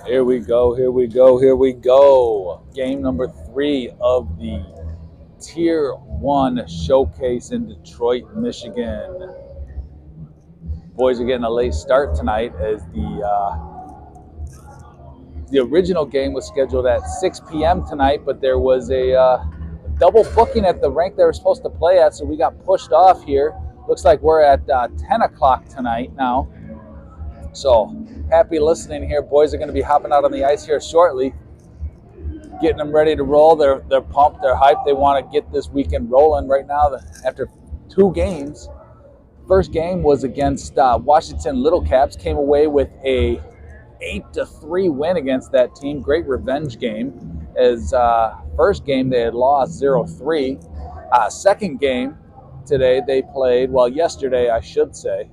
Here we go, here we go, here we go. Game number 3 of the Tier 1 Showcase in Detroit, Michigan. Boys are getting a late start tonight as the original game was scheduled at 6 p.m. tonight, but there was a double booking at the rank they were supposed to play at, so we got pushed off here. Looks like we're at 10 o'clock tonight now. So happy listening here. Boys are going to be hopping out on the ice here shortly, getting them ready to roll. They're pumped, they're hyped. They want to get this weekend rolling right now after 2 games. First game was against Washington Little Caps. Came away with a 8-3 win against that team. Great revenge game. As first game they had lost 0-3. Second game today they played, well, yesterday I should say,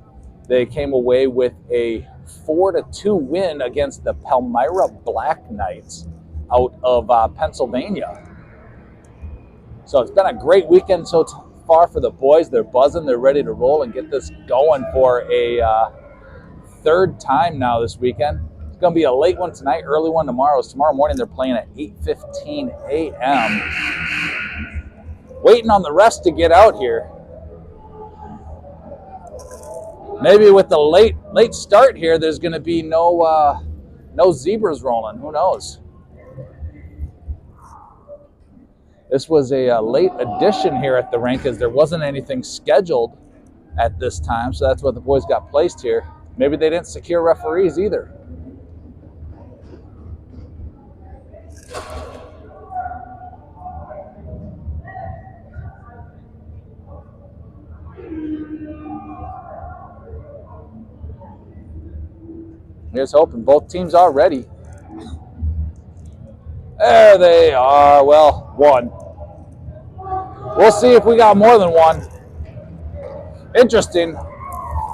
they came away with a 4-2 win against the Palmyra Black Knights out of Pennsylvania. So it's been a great weekend so far for the boys. They're buzzing, they're ready to roll and get this going for a third time now this weekend. It's going to be a late one tonight, early one tomorrow. Tomorrow morning they're playing at 8:15 a.m. Waiting on the rest to get out here. Maybe with the late start here, there's going to be no zebras rolling. Who knows? This was a late addition here at the rink as there wasn't anything scheduled at this time, so that's what the boys got placed here. Maybe they didn't secure referees either. Here's hoping. Both teams are ready. There they are. Well, one. We'll see if we got more than one. Interesting.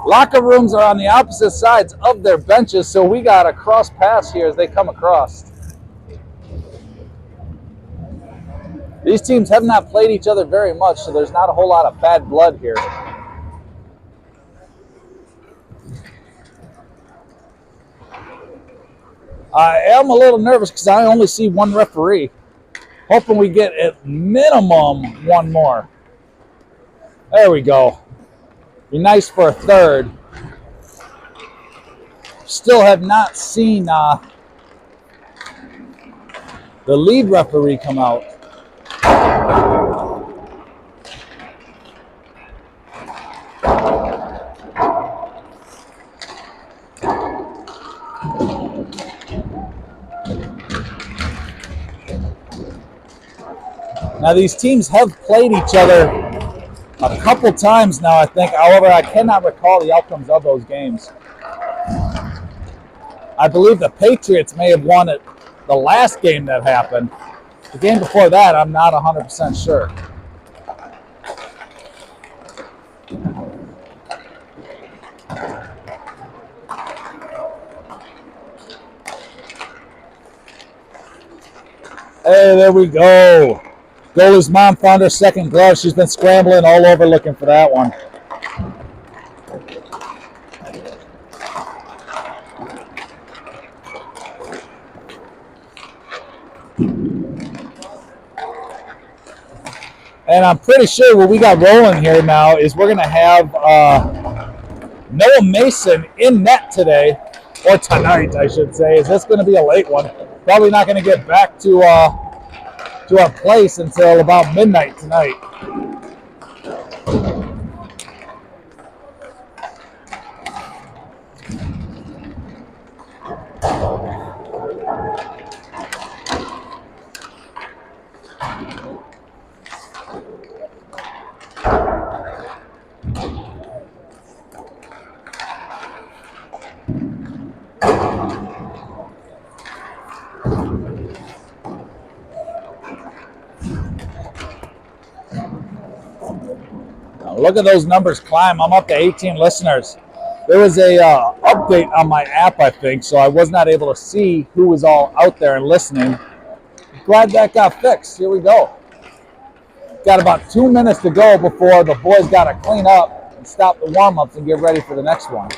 Locker rooms are on the opposite sides of their benches, so we got a cross pass here as they come across. These teams have not played each other very much, so there's not a whole lot of bad blood here. I am a little nervous because I only see one referee. Hoping we get at minimum one more. There we go. Be nice for a third. Still have not seen the lead referee come out. Now, these teams have played each other a couple times now, I think. However, I cannot recall the outcomes of those games. I believe the Patriots may have won it the last game that happened. The game before that, I'm not 100% sure. Hey, there we go. Goalie's mom found her second glove. She's been scrambling all over looking for that one. And I'm pretty sure what we got rolling here now is we're going to have Noah Mason in net today, or tonight, I should say. Is this going to be a late one? Probably not going to get back to our place until about midnight tonight. Look at those numbers climb. I'm up to 18 listeners. There was a update on my app, I think, so I was not able to see who was all out there and listening. Glad that got fixed. Here we go. Got about 2 minutes to go before the boys got to clean up and stop the warm-ups and get ready for the next one.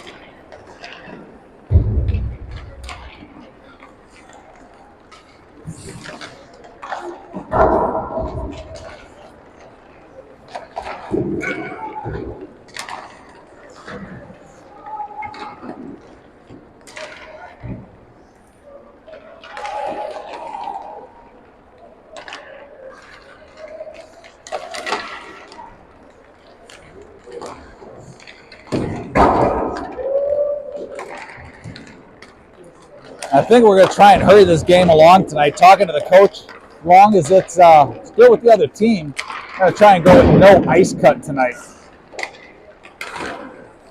I think we're going to try and hurry this game along tonight. Talking to the coach, as long as it's still with the other team, I'm going to try and go with no ice cut tonight.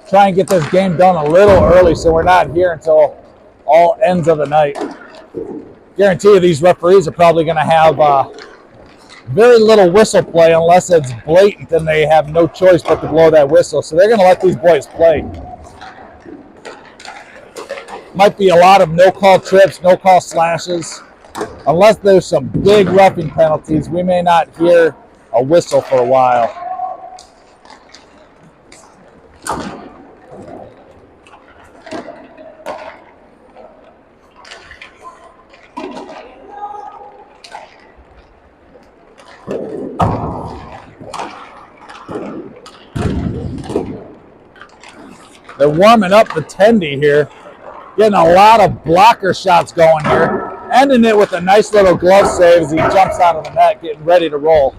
Try and get this game done a little early so we're not here until all ends of the night. Guarantee you these referees are probably going to have very little whistle play unless it's blatant and they have no choice but to blow that whistle. So they're going to let these boys play. Might be a lot of no-call trips, no-call slashes. Unless there's some big roughing penalties, we may not hear a whistle for a while. They're warming up the tendy here. Getting a lot of blocker shots going here. Ending it with a nice little glove save as he jumps out of the net, getting ready to roll.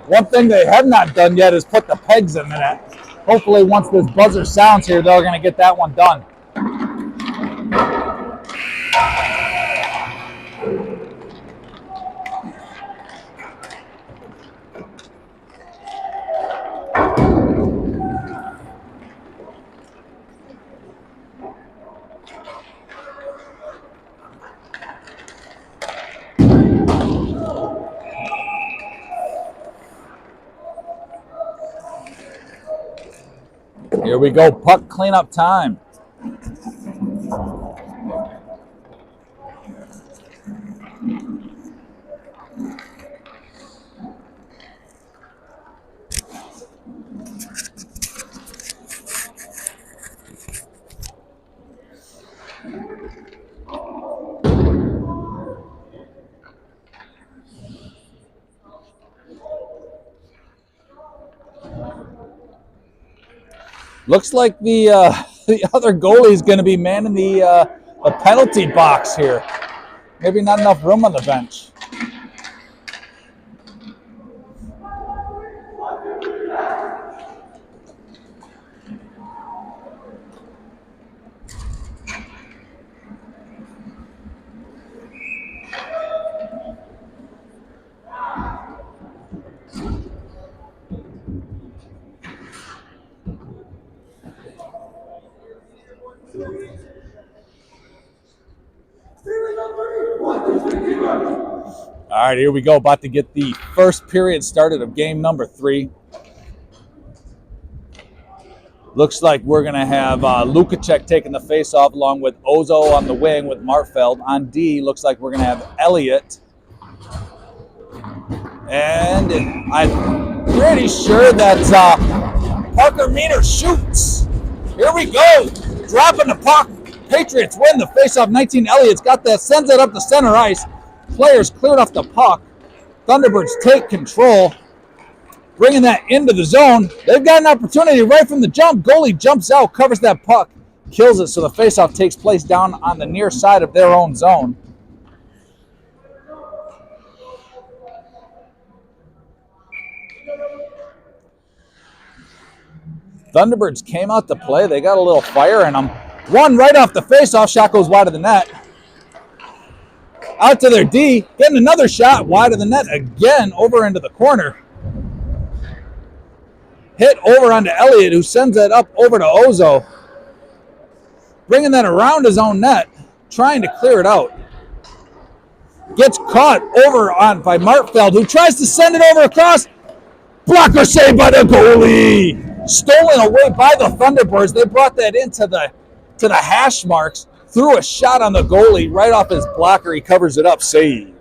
One thing they have not done yet is put the pegs in the net. Hopefully once this buzzer sounds here, they're going to get that one done. Here we go, puck cleanup time. Looks like the other goalie is going to be manning the penalty box here. Maybe not enough room on the bench. All right, here we go. About to get the first period started of game number 3. Looks like we're going to have Lukacek taking the face-off along with Ozo on the wing with Martfeld. On D, looks like we're going to have Elliott. And I'm pretty sure that Parker Meter shoots. Here we go. Dropping the puck. Patriots win the face-off. 19 Elliott's got that, sends it up the center ice. Players cleared off the puck. Thunderbirds take control, bringing that into the zone. They've got an opportunity right from the jump. Goalie jumps out, covers that puck, kills it, so the faceoff takes place down on the near side of their own zone. Thunderbirds came out to play. They got a little fire in them. One right off the faceoff. Shot goes wide of the net. Out to their D. Getting another shot wide of the net again over into the corner. Hit over onto Elliott, who sends it up over to Ozo. Bringing that around his own net. Trying to clear it out. Gets caught over on by Martfeld, who tries to send it over across. Blocker save by the goalie. Stolen away by the Thunderbirds. They brought that into the hash marks. Threw a shot on the goalie right off his blocker. He covers it up. Save.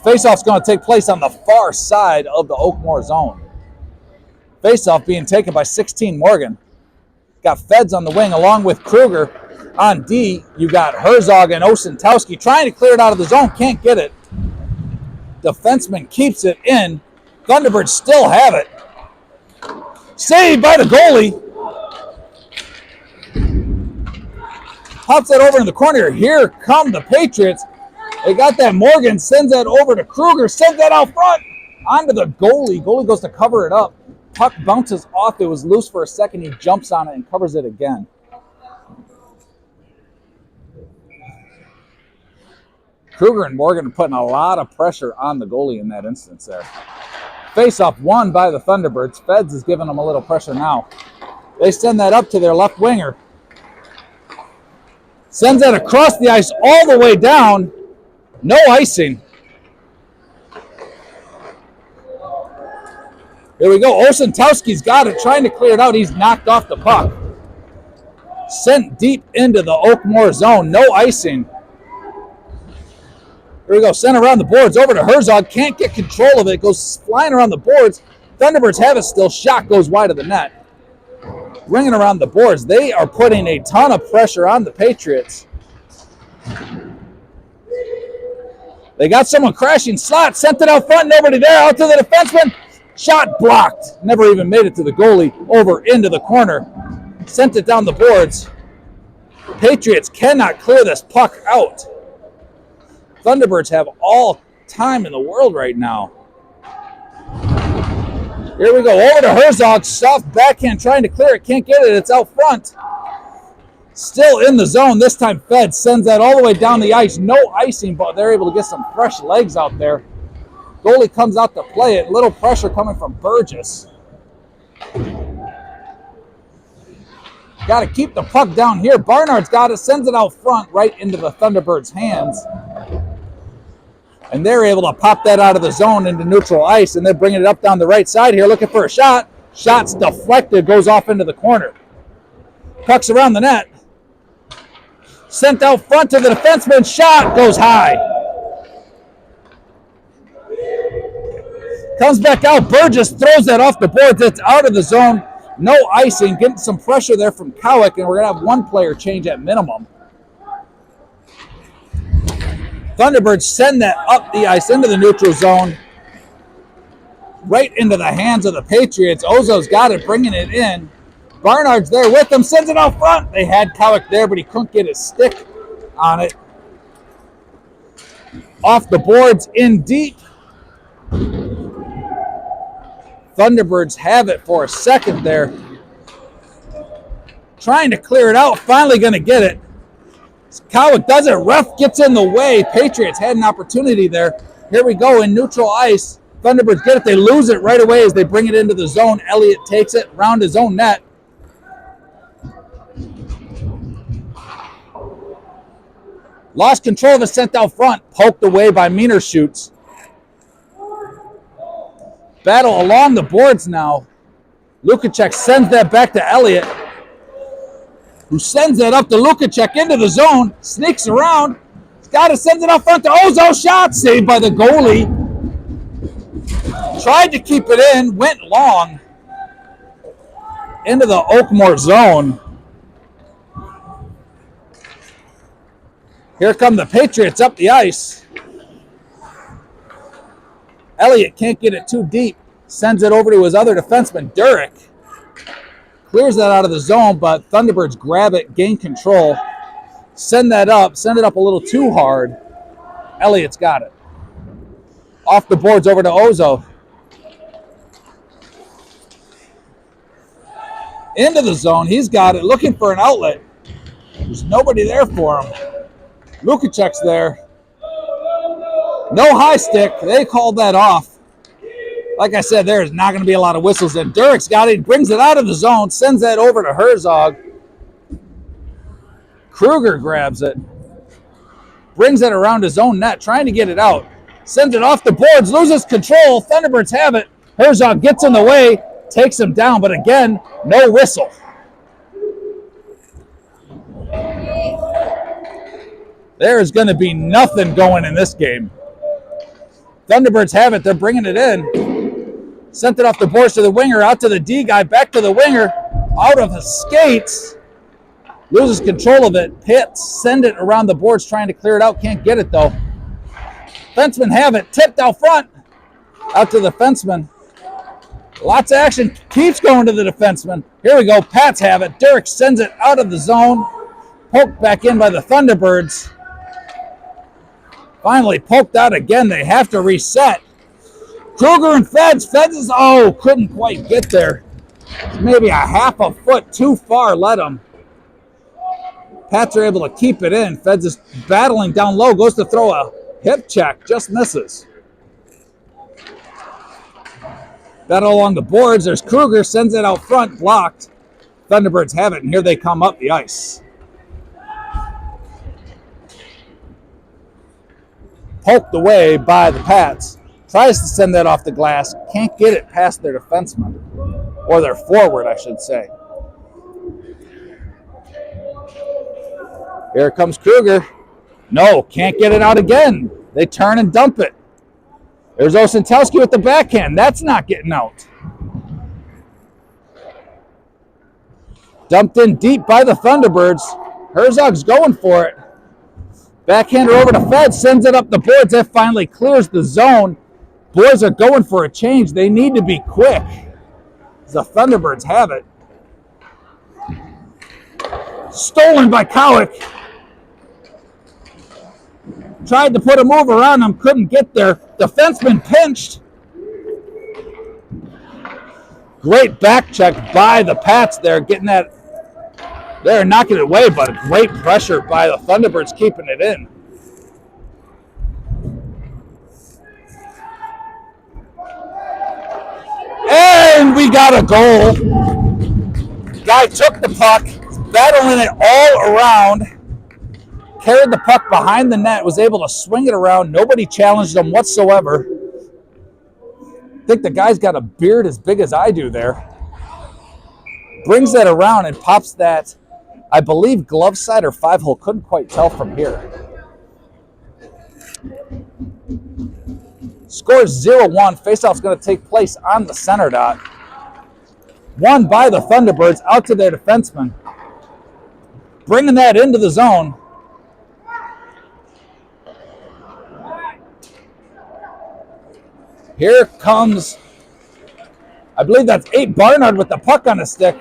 Faceoff's going to take place on the far side of the Oakmoor zone. Faceoff being taken by 16 Morgan. Got Feds on the wing along with Kruger. On D, you got Herzog and Osentowski trying to clear it out of the zone. Can't get it. defenseman keeps it in. Thunderbirds still have it. Saved by the goalie. Pops that over in the corner. Here come the Patriots. They got that. Morgan sends that over to Kruger. Sends that out front. Onto the goalie. Goalie goes to cover it up. Puck bounces off. It was loose for a second. He jumps on it and covers it again. Kruger and Morgan are putting a lot of pressure on the goalie in that instance there. Face-off won by the Thunderbirds. Feds is giving them a little pressure now. They send that up to their left winger. Sends that across the ice all the way down. No icing. Here we go. Osentowski's got it, trying to clear it out. He's knocked off the puck. Sent deep into the Oakmoor zone. No icing. Here we go. Sent around the boards over to Herzog. Can't get control of it. Goes flying around the boards. Thunderbirds have it still. Shot goes wide of the net. Ringing around the boards. They are putting a ton of pressure on the Patriots. They got someone crashing slot. Sent it out front. Nobody there. Out to the defenseman. Shot blocked. Never even made it to the goalie. Over into the corner. Sent it down the boards. Patriots cannot clear this puck out. Thunderbirds have all time in the world right now. Here we go. Over to Herzog. Soft backhand trying to clear it. Can't get it. It's out front. Still in the zone. This time Fed sends that all the way down the ice. No icing, but they're able to get some fresh legs out there. Goalie comes out to play it. Little pressure coming from Burgess. Got to keep the puck down here. Barnard's got it. Sends it out front right into the Thunderbirds' hands. And they're able to pop that out of the zone into neutral ice, and they're bringing it up down the right side here, looking for a shot. Shot's deflected, goes off into the corner. Puck's around the net. Sent out front to the defenseman. Shot goes high. Comes back out. Burgess throws that off the boards. It's out of the zone. No icing. Getting some pressure there from Cowick, and we're going to have one player change at minimum. Thunderbirds send that up the ice into the neutral zone. Right into the hands of the Patriots. Ozo's got it, bringing it in. Barnard's there with them, sends it out front. They had Cowick there, but he couldn't get his stick on it. Off the boards, in deep. Thunderbirds have it for a second there. Trying to clear it out, finally going to get it. Cowick does it. Ref gets in the way. Patriots had an opportunity there. Here we go in neutral ice. Thunderbirds get it. They lose it right away as they bring it into the zone. Elliott takes it around his own net. Lost control of it, sent out front. Poked away by Meaner shoots. Battle along the boards now. Lukacek sends that back to Elliott, who sends that up to Lukacek into the zone, sneaks around. He's got it, sends it up front to Ozo. Shot saved by the goalie. Tried to keep it in, went long into the Oakmoor zone. Here come the Patriots up the ice. Elliott can't get it too deep. Sends it over to his other defenseman, Durek. Clears that out of the zone, but Thunderbirds grab it, gain control. Send it up a little too hard. Elliott's got it. Off the boards over to Ozo. Into the zone, he's got it, looking for an outlet. There's nobody there for him. Lukacek's there. No high stick. They called that off. Like I said, there's not going to be a lot of whistles. And Durek's got it. Brings it out of the zone. Sends that over to Herzog. Kruger grabs it. Brings it around his own net. Trying to get it out. Sends it off the boards. Loses control. Thunderbirds have it. Herzog gets in the way. Takes him down. But again, no whistle. There is going to be nothing going in this game. Thunderbirds have it. They're bringing it in. Sent it off the boards to the winger, out to the D guy, back to the winger, out of the skates. Loses control of it. Pitts send it around the boards, trying to clear it out. Can't get it, though. Defensemen have it. Tipped out front. Out to the defenseman. Lots of action. Keeps going to the defenseman. Here we go. Pats have it. Derek sends it out of the zone. Poked back in by the Thunderbirds. Finally poked out again. They have to reset. Kruger and Feds. Feds is, couldn't quite get there. Maybe a half a foot too far, let him. Pats are able to keep it in. Feds is battling down low. Goes to throw a hip check. Just misses. Battle along the boards. There's Kruger. Sends it out front. Blocked. Thunderbirds have it, and here they come up the ice. Poked away by the Pats. Tries to send that off the glass. Can't get it past their defenseman. Or their forward, I should say. Here comes Kruger. No, can't get it out again. They turn and dump it. There's Osentowski with the backhand. That's not getting out. Dumped in deep by the Thunderbirds. Herzog's going for it. Backhander over to Fed. Sends it up the boards. That finally clears the zone. Boys are going for a change. They need to be quick. The Thunderbirds have it. Stolen by Cowick. Tried to put a move around him. Couldn't get there. Defenseman pinched. Great back check by the Pats there. Getting that. They're knocking it away, but great pressure by the Thunderbirds keeping it in. And we got a goal. Guy took the puck, battling it all around, carried the puck behind the net, was able to swing it around. Nobody challenged him whatsoever. I think the guy's got a beard as big as I do there. Brings that around and pops that, I believe, glove side or 5-hole. Couldn't quite tell from here. Scores 0-1. Faceoff's going to take place on the center dot. Won by the Thunderbirds out to their defenseman. Bringing that into the zone. Here comes, I believe that's 8 Barnard with the puck on his stick.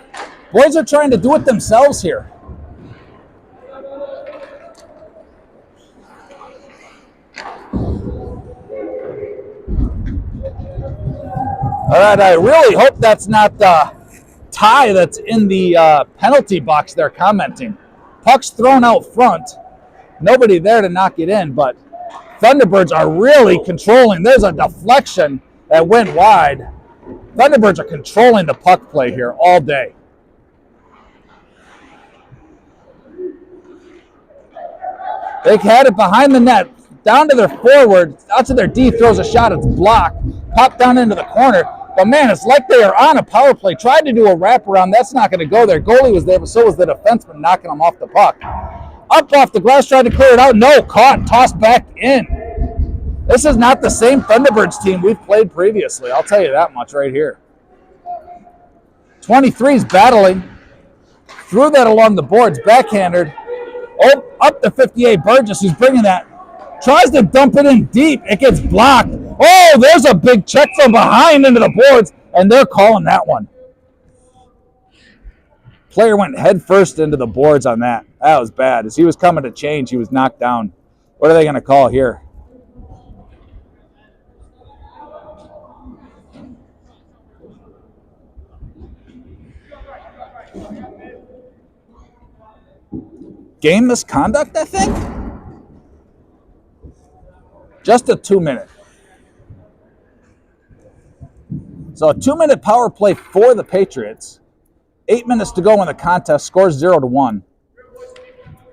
Boys are trying to do it themselves here. All right, I really hope that's not the tie that's in the penalty box they're commenting. Puck's thrown out front. Nobody there to knock it in, but Thunderbirds are really controlling. There's a deflection that went wide. Thunderbirds are controlling the puck play here all day. They had it behind the net, down to their forward, out to their D, throws a shot, it's blocked, popped down into the corner. But man, it's like they are on a power play. Tried to do a wraparound, that's not going to go there. Goalie was there, but so was the defenseman knocking him off the puck. Up off the glass, tried to clear it out. No, caught, tossed back in. This is not the same Thunderbirds team we've played previously. I'll tell you that much right here. 23's battling. Threw that along the boards, backhanded. Oh, up to 58, Burgess, who's bringing that. Tries to dump it in deep. It gets blocked. Oh, there's a big check from behind into the boards, and they're calling that one. Player went head first into the boards on that. That was bad. As he was coming to change, he was knocked down. What are they going to call here? Game misconduct, I think? Just a 2-minute. So a 2-minute power play for the Patriots. 8 minutes to go in the contest. Scores 0-1.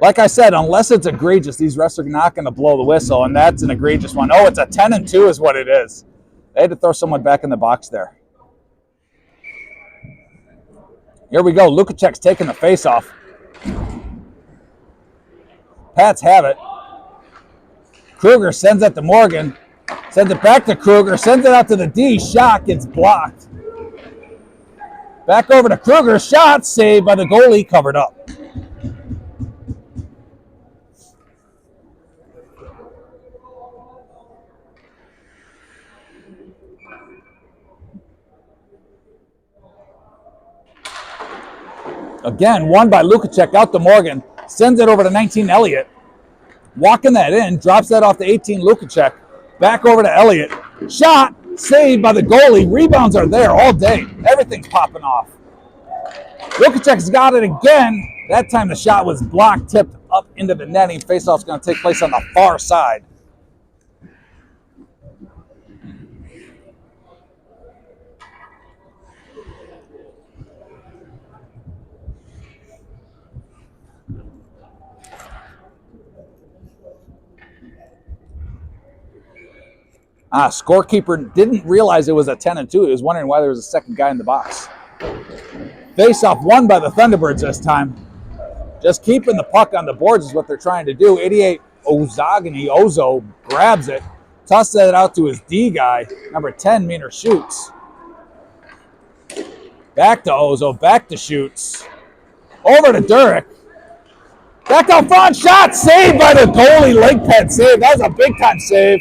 Like I said, unless it's egregious, these refs are not going to blow the whistle, and that's an egregious one. Oh, it's a 10-2 is what it is. They had to throw someone back in the box there. Here we go. Lukacek's taking the face-off. Pats have it. Kruger sends it to Morgan. Sends it back to Kruger. Sends it out to the D. Shot gets blocked. Back over to Kruger. Shot saved by the goalie. Covered up. Again, won by Lukacek out to Morgan. Sends it over to 19 Elliott. Walking that in, drops that off to 18 Lukacek. Back over to Elliott. Shot, saved by the goalie. Rebounds are there all day. Everything's popping off. Lukacek's got it again. That time the shot was blocked, tipped up into the netting. Faceoff's going to take place on the far side. Scorekeeper didn't realize it was a 10-2. He was wondering why there was a second guy in the box. Face-off won by the Thunderbirds this time. Just keeping the puck on the boards is what they're trying to do. 88 Ozo grabs it, tosses it out to his D guy. Number 10, Meaner shoots. Back to Ozo, back to shoots. Over to Durek. Back out front, shot saved by the goalie. Leg pad save. That was a big time save.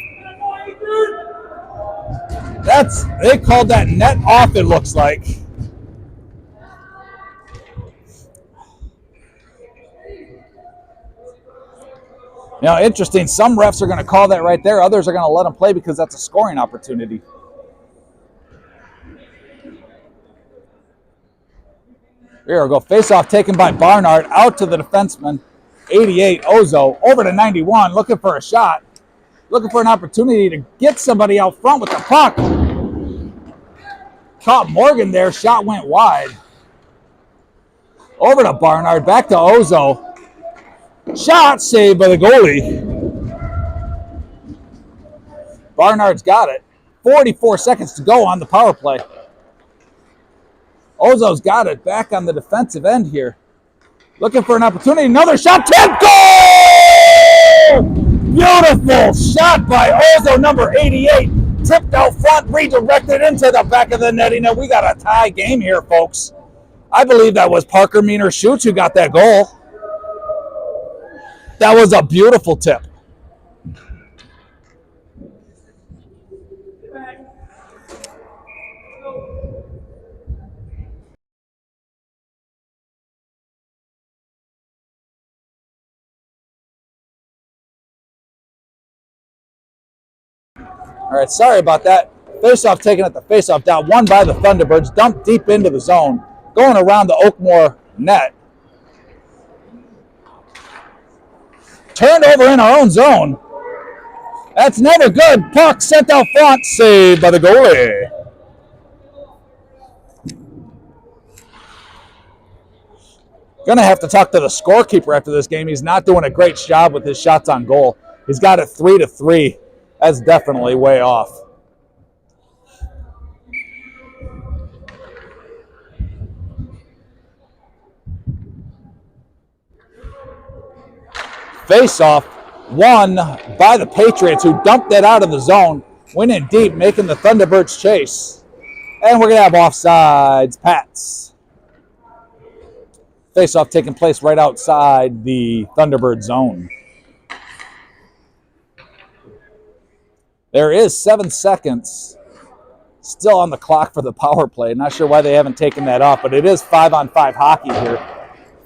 They called that net off, it looks like. You know, interesting. Some refs are going to call that right there. Others are going to let them play because that's a scoring opportunity. Here we go. Face-off taken by Barnard. Out to the defenseman. 88, Ozo. Over to 91. Looking for a shot. Looking for an opportunity to get somebody out front with the puck. Caught Morgan there. Shot went wide. Over to Barnard. Back to Ozo. Shot saved by the goalie. Barnard's got it. 44 seconds to go on the power play. Ozo's got it. Back on the defensive end here. Looking for an opportunity. Another shot. Tip. Goal! Beautiful shot by Ozo, number 88. Tipped out front, redirected into the back of the netting, and we got a tie game here, folks. I believe that was Parker Meaner Shoots who got that goal. That was a beautiful tip. All right, sorry about that. Face-off taken at the face-off down. Won by the Thunderbirds. Dumped deep into the zone. Going around the Oakmoor net. Turned over in our own zone. That's never good. Puck sent out front. Saved by the goalie. Going to have to talk to the scorekeeper after this game. He's not doing a great job with his shots on goal. He's got it 3-3. That's definitely way off. Face-off won by the Patriots, who dumped that out of the zone, went in deep, making the Thunderbirds chase. And we're going to have offsides, Pats. Face-off taking place right outside the Thunderbird zone. There is 7 seconds still on the clock for the power play. Not sure why they haven't taken that off, but it is 5-on-5 hockey here.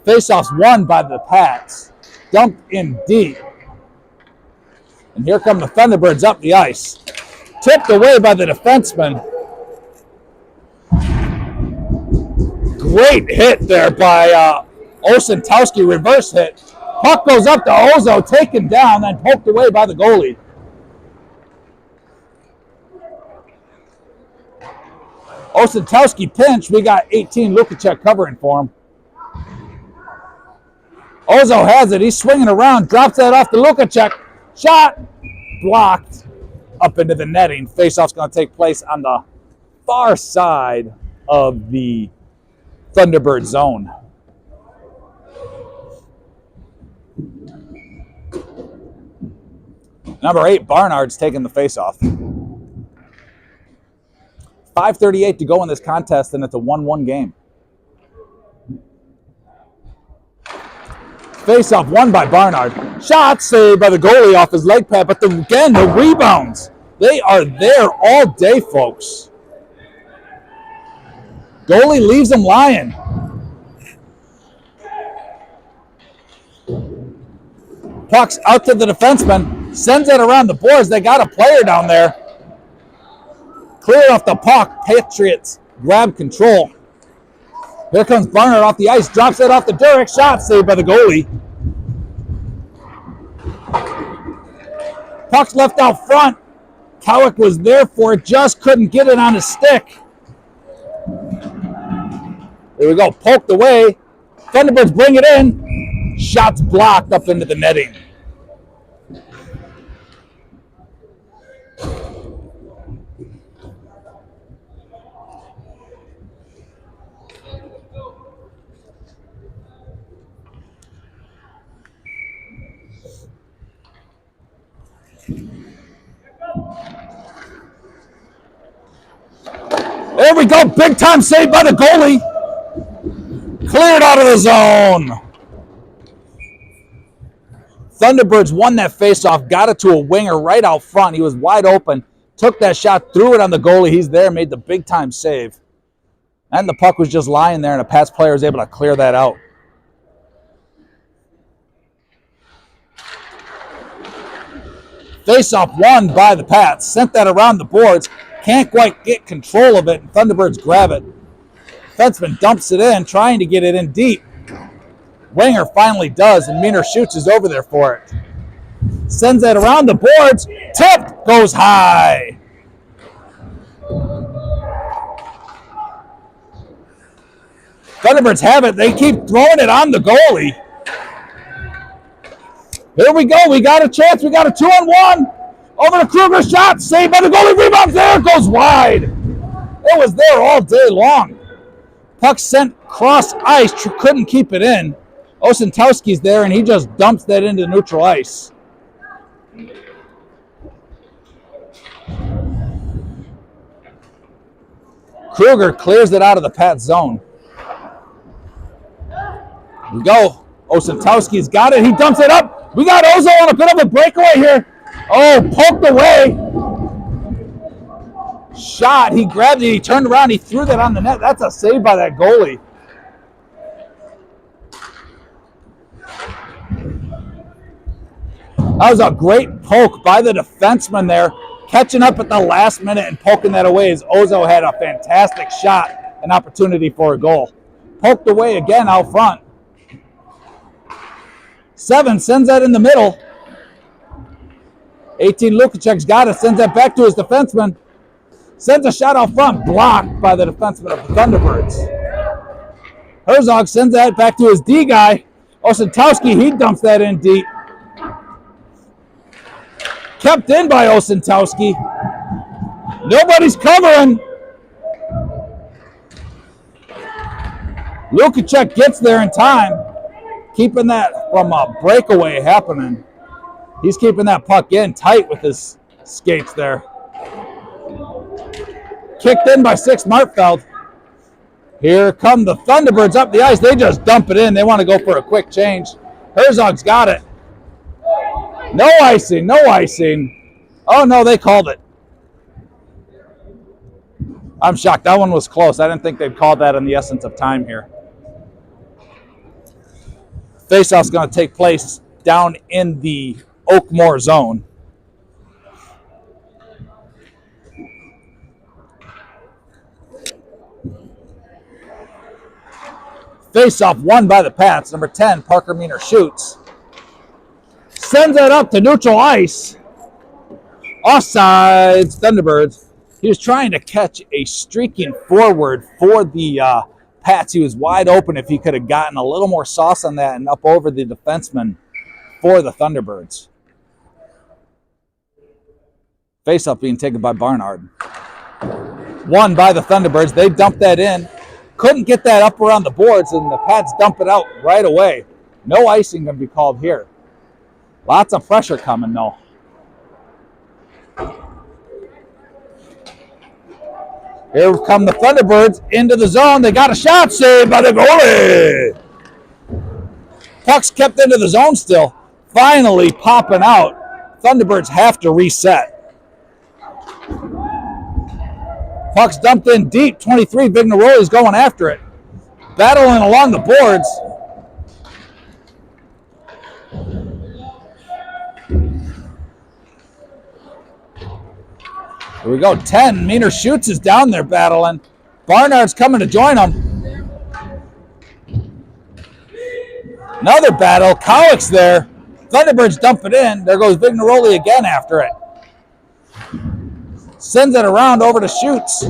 Face-offs won by the Pats. Dumped in deep. And here come the Thunderbirds up the ice. Tipped away by the defenseman. Great hit there by Osentowski, reverse hit. Puck goes up to Ozo, taken down, then poked away by the goalie. Osentowski pinch. We got 18 Lukacek covering for him. Ozo has it. He's swinging around. Drops that off to Lukacek. Shot. Blocked. Up into the netting. Faceoff's going to take place on the far side of the Thunderbird zone. Number 8, Barnard's taking the faceoff. 5:38 to go in this contest, and it's a 1-1 game. Face-off won by Barnard. Shot saved by the goalie off his leg pad, but again, the rebounds. They are there all day, folks. Goalie leaves him lying. Puck's out to the defenseman. Sends it around the boards. They got a player down there. Clear off the puck. Patriots grab control. Here comes Barnard off the ice. Drops it off the Durek. Shot saved by the goalie. Puck's left out front. Cowick was there for it. Just couldn't get it on his stick. There we go. Poked away. Thunderbirds bring it in. Shots blocked up into the netting. There we go. Big time save by the goalie. Cleared out of the zone. Thunderbirds won that faceoff. Got it to a winger right out front. He was wide open. Took that shot. Threw it on the goalie. He's there. Made the big time save. And the puck was just lying there, and a Pats player was able to clear that out. Faceoff won by the Pats. Sent that around the boards. Can't quite get control of it, and Thunderbirds grab it. Defenseman dumps it in, trying to get it in deep. Winger finally does, and Meaner shoots is over there for it. Sends it around the boards. Tipped, goes high. Thunderbirds have it. They keep throwing it on the goalie. Here we go. We got a chance. We got a 2-on-1. Over to Kruger, shot, saved by the goalie, rebound there, goes wide. It was there all day long. Puck sent cross ice, couldn't keep it in. Osentowski's there, and he just dumps that into neutral ice. Kruger clears it out of the Pat zone. Here we go. Osentowski's got it, he dumps it up. We got Ozo on a bit of a breakaway here. Oh, poked away. Shot. He grabbed it. He turned around. He threw that on the net. That's a save by that goalie. That was a great poke by the defenseman there. Catching up at the last minute and poking that away as Ozo had a fantastic shot. An opportunity for a goal. Poked away again out front. 7 sends that in the middle. 18 Lukacek's got it, sends that back to his defenseman. Sends a shot out front, blocked by the defenseman of the Thunderbirds. Herzog sends that back to his D guy. Osentowski, he dumps that in deep. Kept in by Osentowski. Nobody's covering. Lukacek gets there in time, keeping that from a breakaway happening. He's keeping that puck in tight with his skates there. Kicked in by Six Martfeld. Here come the Thunderbirds up the ice. They just dump it in. They want to go for a quick change. Herzog's got it. No icing, no icing. Oh, no, they called it. I'm shocked. That one was close. I didn't think they'd call that in the essence of time here. Faceoff's going to take place down in the Oakmoor zone. Face-off won by the Pats. Number 10, Parker Meaner shoots. Sends that up to neutral ice. Offsides, Thunderbirds. He was trying to catch a streaking forward for the Pats. He was wide open if he could have gotten a little more sauce on that and up over the defenseman for the Thunderbirds. Face-off being taken by Barnard. Won by the Thunderbirds. They dumped that in. Couldn't get that up around the boards, and the Pats dump it out right away. No icing going to be called here. Lots of pressure coming, though. Here come the Thunderbirds into the zone. They got a shot saved by the goalie. Puck's kept into the zone still. Finally popping out. Thunderbirds have to reset. Puck's dumped in deep. 23, Vigneroli's going after it. Battling along the boards. Here we go. 10. Meaner Shoots is down there battling. Barnard's coming to join him. Another battle. Cowlick's there. Thunderbirds dump it in. There goes Vigneroli again after it. Sends it around over to Shoots.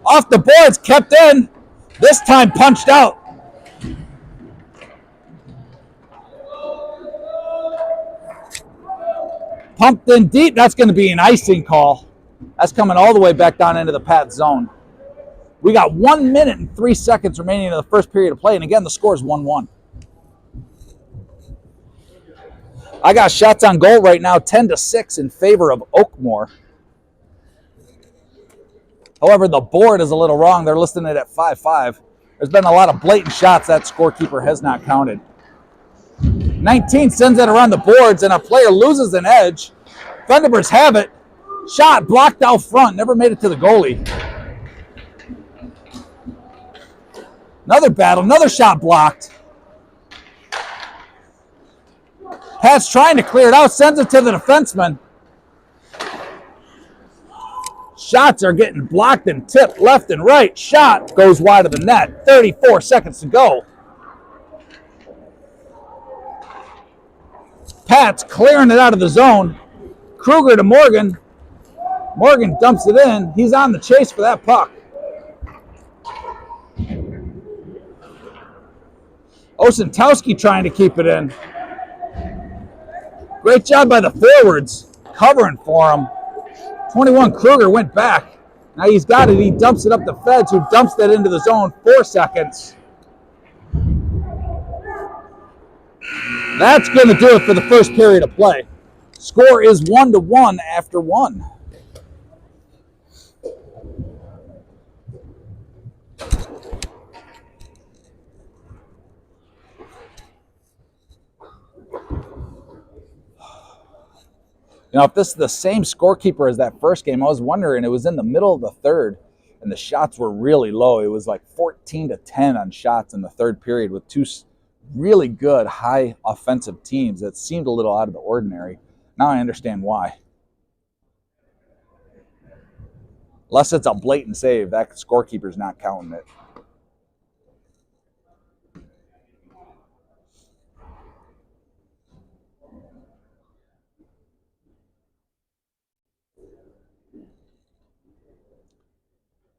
Off the boards, kept in. This time punched out. Pumped in deep. That's going to be an icing call. That's coming all the way back down into the Pat zone. We got 1 minute and 3 seconds remaining in the first period of play. And again, the score is 1-1. I got shots on goal right now, 10-6 in favor of Oakmoor. However, the board is a little wrong. They're listing it at 5-5. There's been a lot of blatant shots that scorekeeper has not counted. 19 sends it around the boards, and a player loses an edge. Thunderbirds have it. Shot blocked out front. Never made it to the goalie. Another battle. Another shot blocked. Pat's trying to clear it out. Sends it to the defenseman. Shots are getting blocked and tipped left and right. Shot goes wide of the net. 34 seconds to go. Pat's clearing it out of the zone. Kruger to Morgan. Morgan dumps it in. He's on the chase for that puck. Osentowski trying to keep it in. Great job by the forwards covering for him. 21 Kruger went back. Now he's got it. He dumps it up to Feds, who dumps that into the zone. 4 seconds. That's going to do it for the first period of play. Score is 1-1 after 1. You know, if this is the same scorekeeper as that first game, I was wondering, it was in the middle of the third, and the shots were really low. It was like 14-10 on shots in the third period with two really good, high offensive teams that seemed a little out of the ordinary. Now I understand why. Unless it's a blatant save, that scorekeeper's not counting it.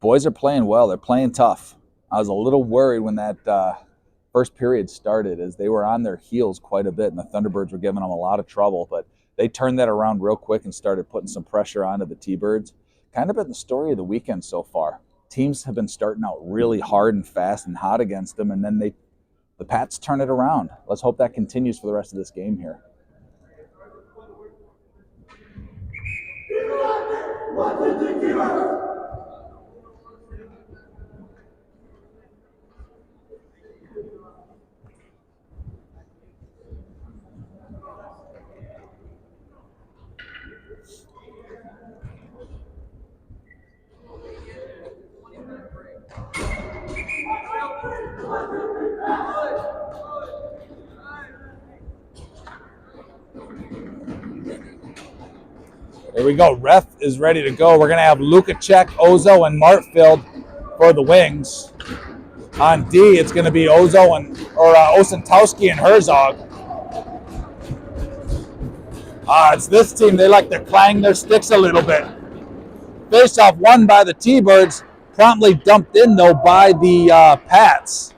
Boys are playing well. They're playing tough. I was a little worried when that first period started, as they were on their heels quite a bit, and the Thunderbirds were giving them a lot of trouble, but they turned that around real quick and started putting some pressure onto the T-Birds. Kind of been the story of the weekend so far. Teams have been starting out really hard and fast and hot against them, and then the Pats turn it around. Let's hope that continues for the rest of this game here. There we go. Ref is ready to go. We're going to have Lukacek, Ozo, and Martfield for the wings. On D, it's going to be Ozo and Osentowski and Herzog. It's this team. They like to clang their sticks a little bit. Face-off won by the T-Birds. Promptly dumped in, though, by the Pats.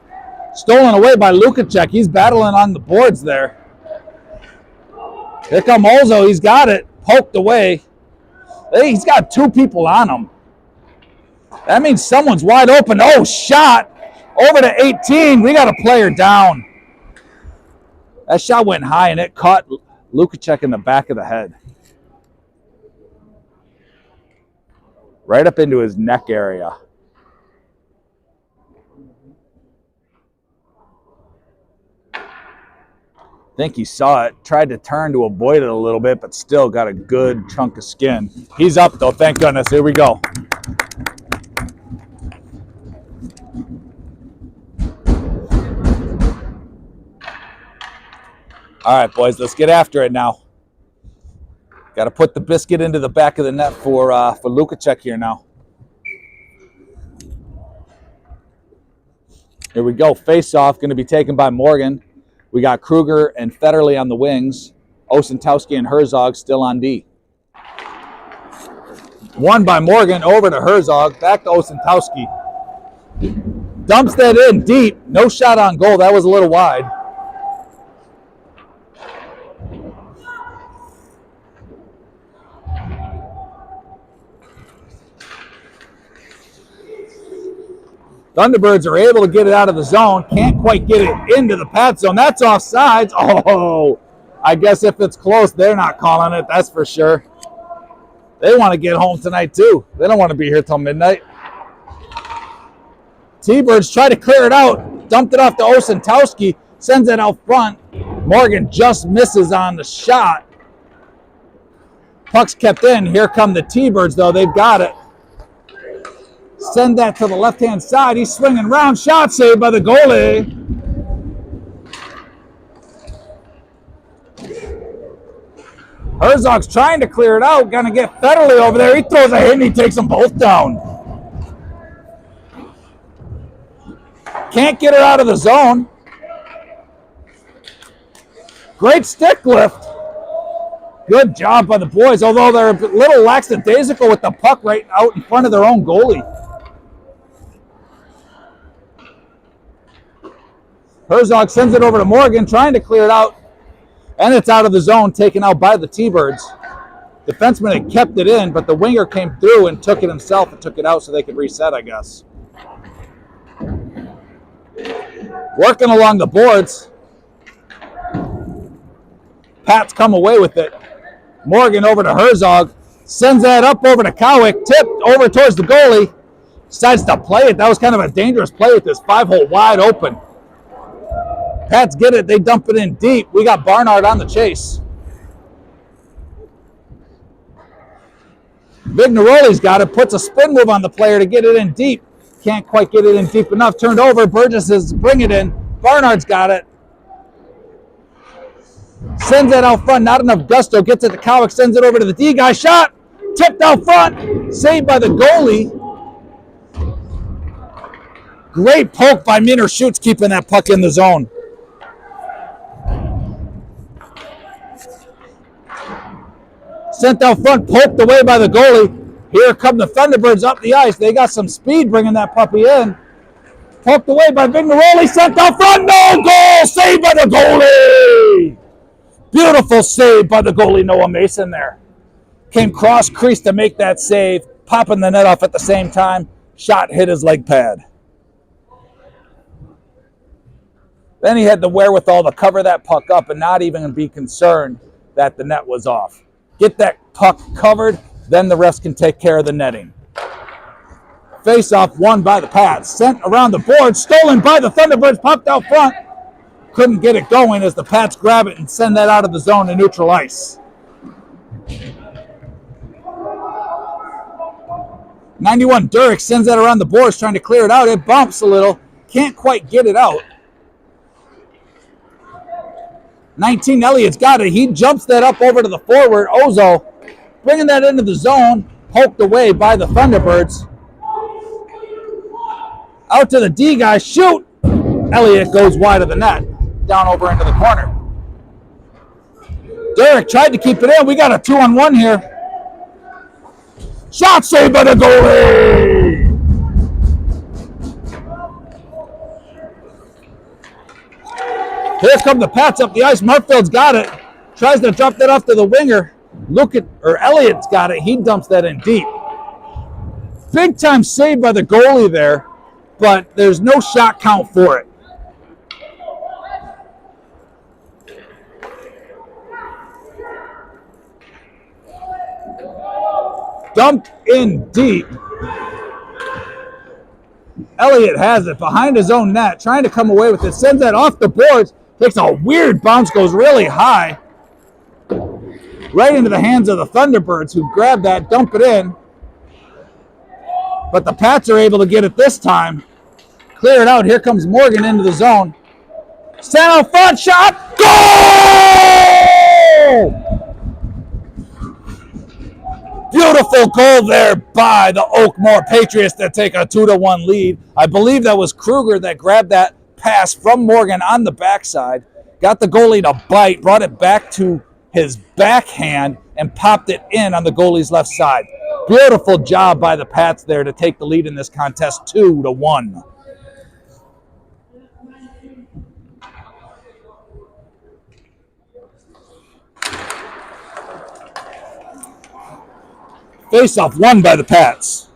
Stolen away by Lukacek. He's battling on the boards there. Here come Ozo. He's got it. Poked away. He's got 2 people on him. That means someone's wide open. Oh, shot. Over to 18. We got a player down. That shot went high, and it caught Lukacek in the back of the head. Right up into his neck area. I think he saw it, tried to turn to avoid it a little bit, but still got a good chunk of skin. He's up, though, thank goodness. Here we go. All right, boys, let's get after it now. Got to put the biscuit into the back of the net for Lukacek here now. Here we go. Face-off going to be taken by Morgan. We got Kruger and Federley on the wings. Osentowski and Herzog still on D. Won by Morgan, over to Herzog, back to Osentowski. Dumps that in deep. No shot on goal. That was a little wide. Thunderbirds are able to get it out of the zone. Can't quite get it into the Pat zone. That's offsides. Oh, I guess if it's close, they're not calling it. That's for sure. They want to get home tonight, too. They don't want to be here till midnight. T-Birds try to clear it out. Dumped it off to Osentowski. Sends it out front. Morgan just misses on the shot. Puck's kept in. Here come the T-Birds, though. They've got it. Send that to the left-hand side. He's swinging around. Shot saved by the goalie. Herzog's trying to clear it out. Going to get Federley over there. He throws a hit and he takes them both down. Can't get her out of the zone. Great stick lift. Good job by the boys, although they're a little lackadaisical with the puck right out in front of their own goalie. Herzog sends it over to Morgan, trying to clear it out, and it's out of the zone, taken out by the T-Birds. Defenseman had kept it in, but the winger came through and took it himself and took it out so they could reset, I guess. Working along the boards. Pats come away with it. Morgan over to Herzog. Sends that up over to Cowick. Tipped over towards the goalie. Decides to play it. That was kind of a dangerous play with this 5-hole wide open. Pats get it. They dump it in deep. We got Barnard on the chase. Vignaroli's got it. Puts a spin move on the player to get it in deep. Can't quite get it in deep enough. Turned over. Burgess is bring it in. Barnard's got it. Sends it out front. Not enough gusto. Gets it to Cowick. Sends it over to the D guy. Shot. Tipped out front. Saved by the goalie. Great poke by Miner Schutz, keeping that puck in the zone. Sent out front. Poked away by the goalie. Here come the Thunderbirds up the ice. They got some speed bringing that puppy in. Poked away by Vignaroli. Sent out front. No goal. Saved by the goalie. Beautiful save by the goalie, Noah Mason there. Came cross crease to make that save. Popping the net off at the same time. Shot hit his leg pad. Then he had the wherewithal to cover that puck up and not even be concerned that the net was off. Get that puck covered, then the refs can take care of the netting. Face-off won by the Pats. Sent around the board, stolen by the Thunderbirds, popped out front. Couldn't get it going as the Pats grab it and send that out of the zone to neutral ice. 91 Durek sends that around the boards, trying to clear it out. It bumps a little. Can't quite get it out. 19 Elliott's got it. He jumps that up over to the forward. Ozo bringing that into the zone. Poked away by the Thunderbirds. Out to the D guy. Shoot! Elliott goes wide of the net. Down over into the corner. Derek tried to keep it in. We got a 2-on-1 here. Shot saved by the goalie! Here come the Pats up the ice. Murfield's got it. Tries to drop that off to the winger. Elliott's got it. He dumps that in deep. Big time save by the goalie there, but there's no shot count for it. Dumped in deep. Elliott has it behind his own net, trying to come away with it. Sends that off the boards. Takes a weird bounce, goes really high. Right into the hands of the Thunderbirds, who grab that, dump it in. But the Pats are able to get it this time. Clear it out. Here comes Morgan into the zone. Sent out front, shot. Goal! Beautiful goal there by the Oakmoor Patriots to take a 2-1 lead. I believe that was Kruger that grabbed that pass from Morgan on the backside, got the goalie to bite, brought it back to his backhand, and popped it in on the goalie's left side. Beautiful job by the Pats there to take the lead in this contest 2-1. Face-off won by the Pats.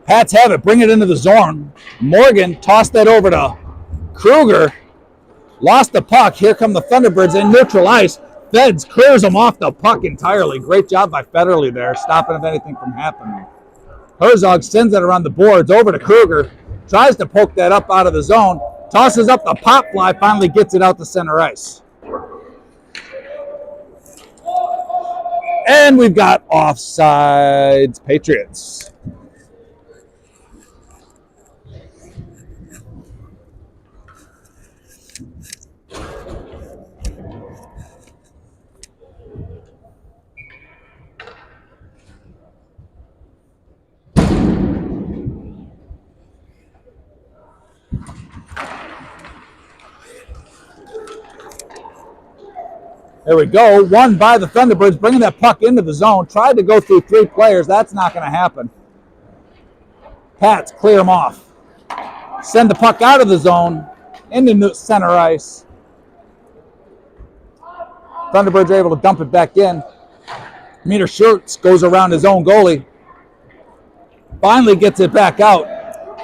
Pats have it. Bring it into the zone. Morgan tossed that over to Kruger. Lost the puck. Here come the Thunderbirds in neutral ice. Feds clears them off the puck entirely. Great job by Federley there, stopping if anything from happening. Herzog sends it around the boards over to Kruger. Tries to poke that up out of the zone. Tosses up the pop fly. Finally gets it out to center ice. And we've got offsides Patriots. There we go. Won by the Thunderbirds, bringing that puck into the zone. Tried to go through 3 players. That's not going to happen. Pats clear them off. Send the puck out of the zone into center ice. Thunderbirds are able to dump it back in. Meter Schultz goes around his own goalie. Finally gets it back out.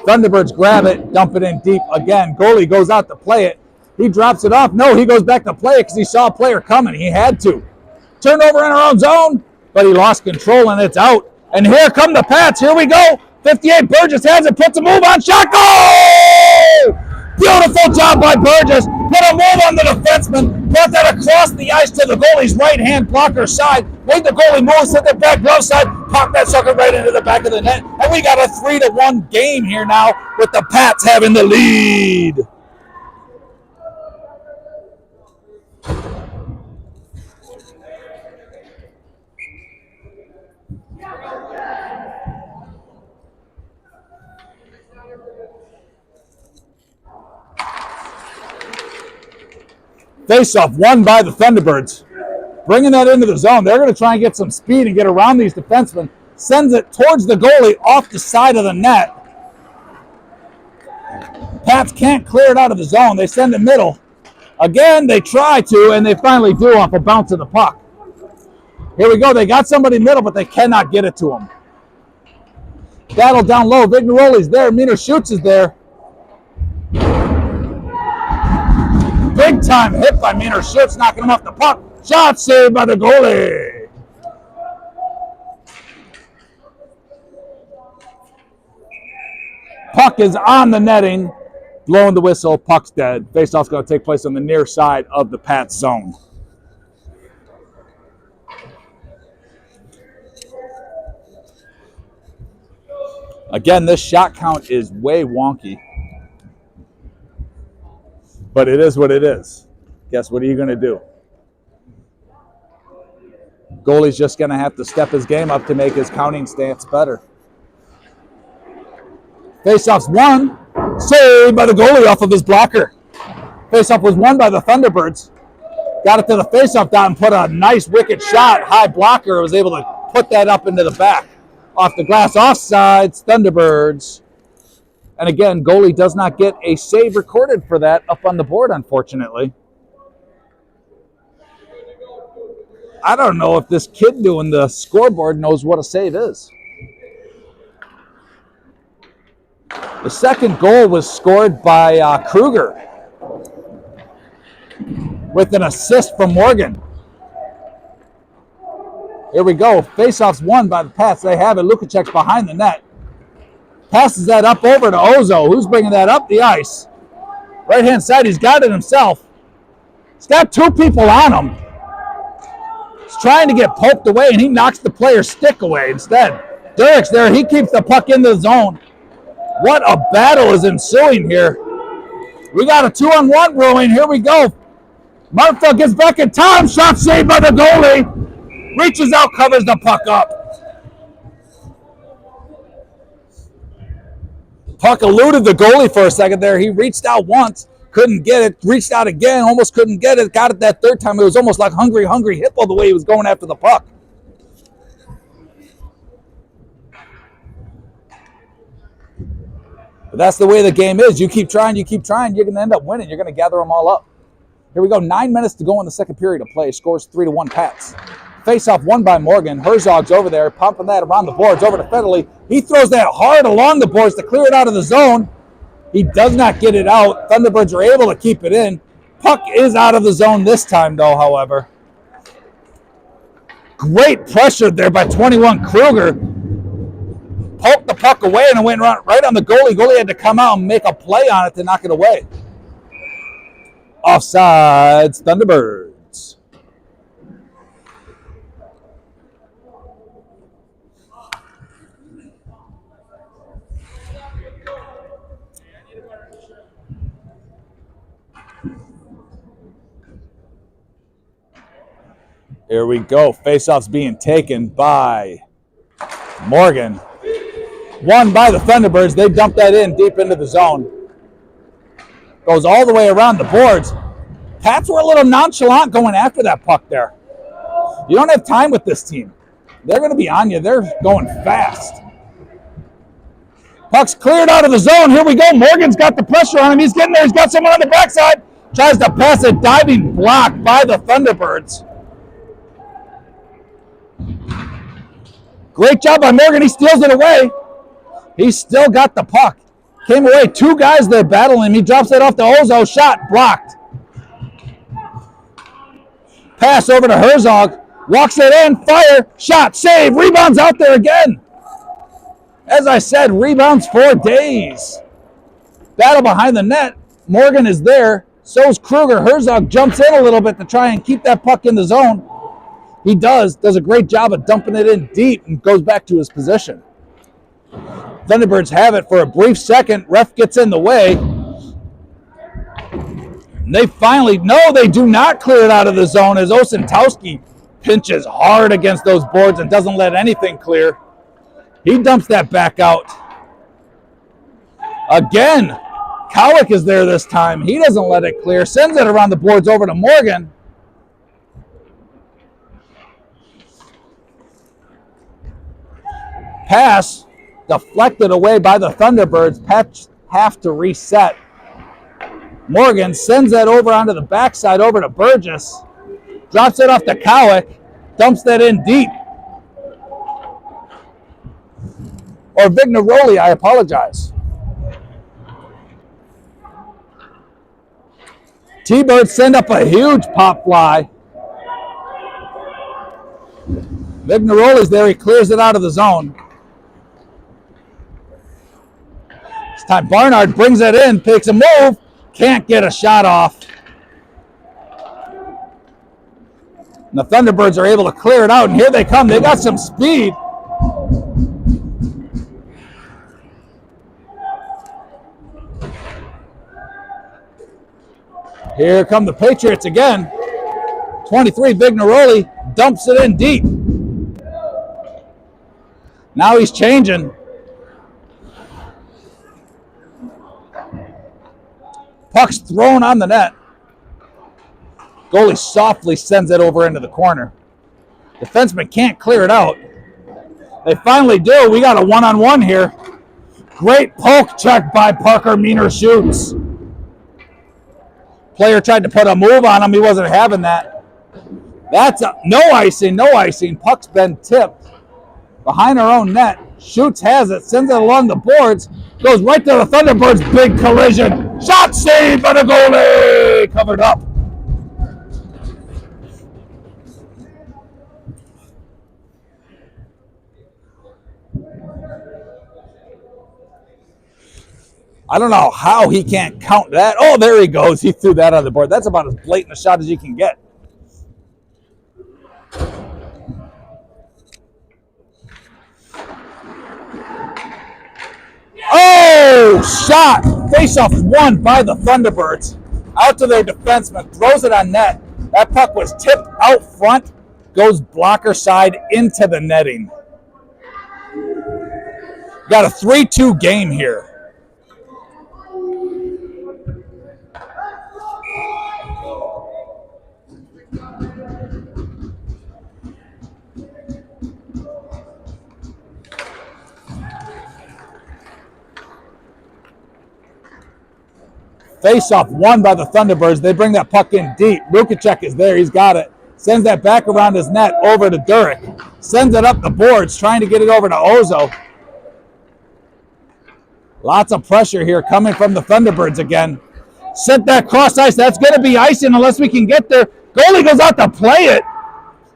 Thunderbirds grab it, dump it in deep again. Goalie goes out to play it. He drops it off. No, he goes back to play it because he saw a player coming. He had to. Turnover in our own zone, but he lost control and it's out. And here come the Pats. Here we go. 58, Burgess has it, puts a move on, shot, goal! Beautiful job by Burgess. Put a move on the defenseman, brought that across the ice to the goalie's right-hand blocker side, made the goalie move, set the back glove side, popped that sucker right into the back of the net. And we got a 3-1 game here now with the Pats having the lead. Face-off won by the Thunderbirds. Bringing that into the zone. They're going to try and get some speed and get around these defensemen. Sends it towards the goalie off the side of the net. Pats can't clear it out of the zone. They send it middle. Again, they try to, and they finally do off a bounce of the puck. Here we go. They got somebody middle, but they cannot get it to him. Battle down low. Vignaroli's there. Meter Schultz is there. Big time hit by Meter Schultz, knocking him off the puck. Shot saved by the goalie. Puck is on the netting. Blowing the whistle. Puck's dead. Faceoff's going to take place on the near side of the Pats zone. Again, this shot count is way wonky. But it is what it is. Guess what are you going to do? Goalie's just going to have to step his game up to make his counting stance better. Faceoff's won. Saved by the goalie off of his blocker. Faceoff was won by the Thunderbirds. Got it to the faceoff dot and put a nice wicked shot. High blocker was able to put that up into the back. Off the glass, offsides, Thunderbirds. And again, goalie does not get a save recorded for that up on the board, unfortunately. I don't know if this kid doing the scoreboard knows what a save is. The second goal was scored by Kruger with an assist from Morgan. Here we go. Faceoff's won by the Pats. They have it. Lukacek's behind the net. Passes that up over to Ozo, who's bringing that up the ice. Right-hand side, he's got it himself. He's got 2 people on him. He's trying to get poked away, and he knocks the player's stick away instead. Derek's there. He keeps the puck in the zone. What a battle is ensuing here. We got a 2-on-1 brewing. Here we go. Marfa gets back in time. Shot saved by the goalie. Reaches out, covers the puck up. Puck eluded the goalie for a second there. He reached out once, couldn't get it. Reached out again, almost couldn't get it. Got it that third time. It was almost like hungry hippo the way he was going after the puck. But that's the way the game is. You keep trying, you're going to end up winning. You're going to gather them all up. Here we go. 9 minutes to go in the second period of play. Scores 3-1 Pats. Face-off won by Morgan. Herzog's over there, pumping that around the boards, over to Federley. He throws that hard along the boards to clear it out of the zone. He does not get it out. Thunderbirds are able to keep it in. Puck is out of the zone this time, though, however. Great pressure there by 21 Kruger. Poked the puck away, and it went right on the goalie. Goalie had to come out and make a play on it to knock it away. Offsides, Thunderbirds. Here we go. Face-off's being taken by Morgan. Won by the Thunderbirds. They dump that in deep into the zone. Goes all the way around the boards. Pats were a little nonchalant going after that puck there. You don't have time with this team. They're going to be on you. They're going fast. Puck's cleared out of the zone. Here we go. Morgan's got the pressure on him. He's getting there. He's got someone on the backside. Tries to pass it. Diving block by the Thunderbirds. Great job by Morgan. He steals it away. He's still got the puck. Came away. Two guys there battling him. He drops it off to Ozo. Shot blocked. Pass over to Herzog. Walks it in. Fire. Shot. Save. Rebounds out there again. As I said, rebounds for days. Battle behind the net. Morgan is there. So's Kruger. Herzog jumps in a little bit to try and keep that puck in the zone. He does a great job of dumping it in deep and goes back to his position. Thunderbirds have it for a brief second. Ref gets in the way. And they finally, no, they do not clear it out of the zone as Osentowski pinches hard against those boards and doesn't let anything clear. He dumps that back out. Again, Cowick is there this time. He doesn't let it clear. Sends it around the boards over to Morgan. Pass deflected away by the Thunderbirds. Pats have to reset. Morgan sends that over onto the backside over to Burgess. Drops it off to Cowick. Dumps that in deep. Or Vignaroli, I apologize. T-Birds send up a huge pop fly. Vignaroli's there. He clears it out of the zone. This time Barnard brings it in, takes a move, can't get a shot off. And the Thunderbirds are able to clear it out, and here they come. They got some speed. Here come the Patriots again. 23, Vignaroli dumps it in deep. Now he's changing. Puck's thrown on the net. Goalie softly sends it over into the corner. Defenseman can't clear it out. They finally do. We got a one-on-one here. Great poke check by Parker Meaner shoots. Player tried to put a move on him. He wasn't having that. That's no icing. Puck's been tipped behind our own net. Shoots has it, sends it along the boards, goes right to the Thunderbirds. Big collision. Shot saved by the goalie. Covered up. I don't know how he can't count that. Oh, there he goes. He threw that on the board. That's about as blatant a shot as you can get. shot. Face-off won by the Thunderbirds. Out to their defenseman, throws it on net. That puck was tipped out front, goes blocker side into the netting. Got a 3-2 game here. Face-off won by the Thunderbirds. They bring that puck in deep. Rukicek is there. He's got it. Sends that back around his net over to Durek. Sends it up the boards, trying to get it over to Ozo. Lots of pressure here coming from the Thunderbirds again. Sent that cross ice. That's going to be icing unless we can get there. Goalie goes out to play it.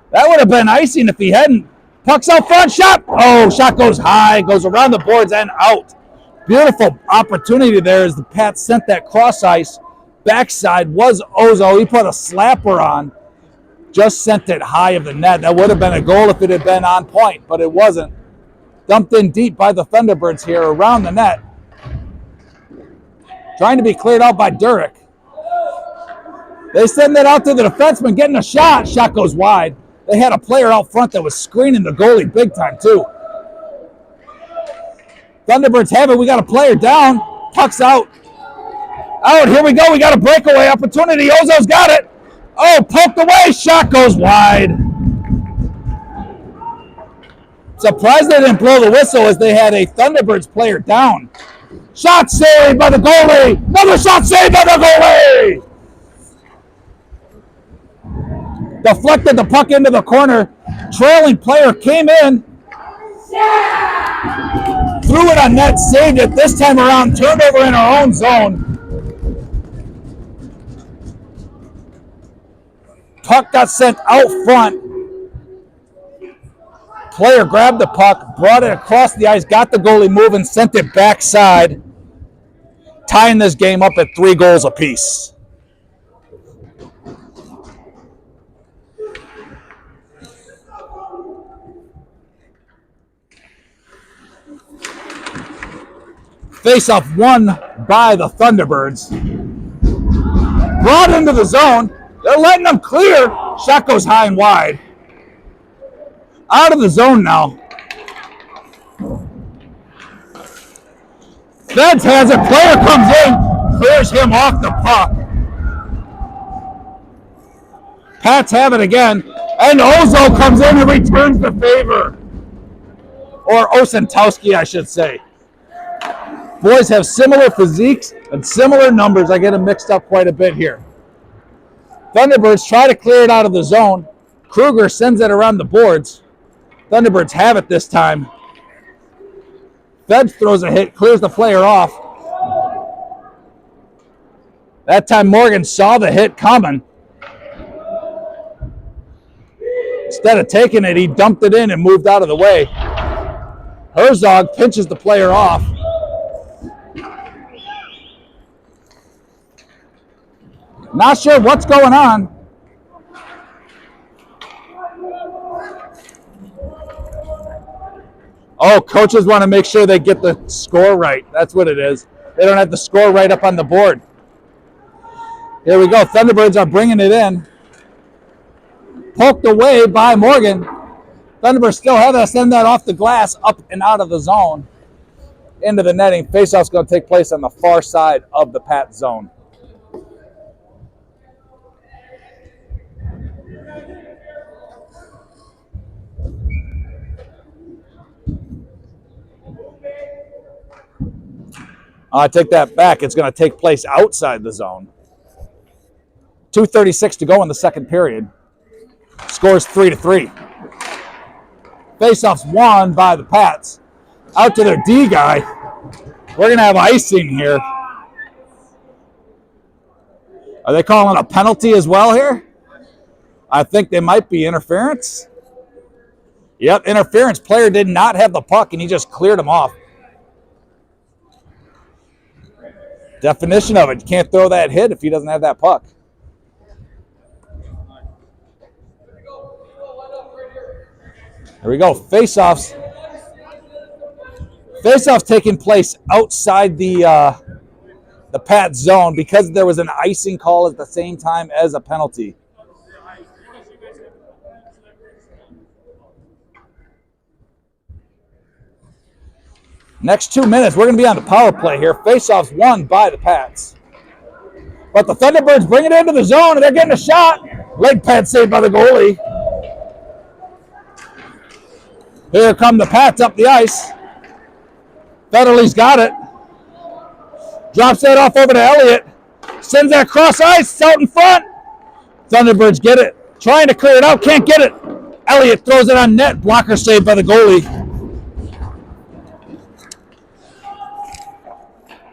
That would have been icing if he hadn't. Puck's out front. Shot. Oh, shot goes high. Goes around the boards and out. Beautiful opportunity there as the Pats sent that cross ice. Backside was Ozo. He put a slapper on. Just sent it high of the net. That would have been a goal if it had been on point, but it wasn't. Dumped in deep by the Thunderbirds here around the net. Trying to be cleared out by Durek. They send that out to the defenseman, getting a shot. Shot goes wide. They had a player out front that was screening the goalie big time, too. Thunderbirds have it. We got a player down. Puck's out. Out. Here we go. We got a breakaway opportunity. Ozo's got it. Oh, poked away. Shot goes wide. Surprised they didn't blow the whistle as they had a Thunderbirds player down. Shot saved by the goalie. Another shot saved by the goalie. Deflected the puck into the corner. Trailing player came in. Threw it on net, saved it. This time around, turned over in our own zone. Puck got sent out front. Player grabbed the puck, brought it across the ice, got the goalie moving, sent it backside, tying this game up at 3 goals apiece. Face-off won by the Thunderbirds. Brought into the zone. They're letting them clear. Shot goes high and wide. Out of the zone now. Feds has it. Player comes in. Clears him off the puck. Pats have it again. And Ozo comes in and returns the favor. Or Osentowski, I should say. Boys have similar physiques and similar numbers. I get them mixed up quite a bit here. Thunderbirds try to clear it out of the zone. Kruger sends it around the boards. Thunderbirds have it this time. Feds throws a hit, clears the player off. That time Morgan saw the hit coming. Instead of taking it, he dumped it in and moved out of the way. Herzog pinches the player off. Not sure what's going on. Oh, coaches want to make sure they get the score right. That's what it is. They don't have the score right up on the board. Here we go. Thunderbirds are bringing it in. Poked away by Morgan. Thunderbirds still have to send that off the glass, up and out of the zone, into the netting. Faceoff's going to take place on the far side of the Pat zone. I take that back. It's going to take place outside the zone. 2:36 to go in the second period. Scores 3-3. Faceoffs won by the Pats. Out to their D guy. We're going to have icing here. Are they calling a penalty as well here? I think they might be interference. Yep, interference. Player did not have the puck, and he just cleared him off. Definition of it, you can't throw that hit if he doesn't have that puck. Here we go, face-offs. Face-off's taking place outside the Pat zone because there was an icing call at the same time as a penalty. Next 2 minutes, we're going to be on the power play here. Face-off's won by the Pats. But the Thunderbirds bring it into the zone, and they're getting a shot. Leg pad saved by the goalie. Here come the Pats up the ice. Federley's got it. Drops that off over to Elliott. Sends that cross ice out in front. Thunderbirds get it. Trying to clear it out. Can't get it. Elliott throws it on net. Blocker saved by the goalie.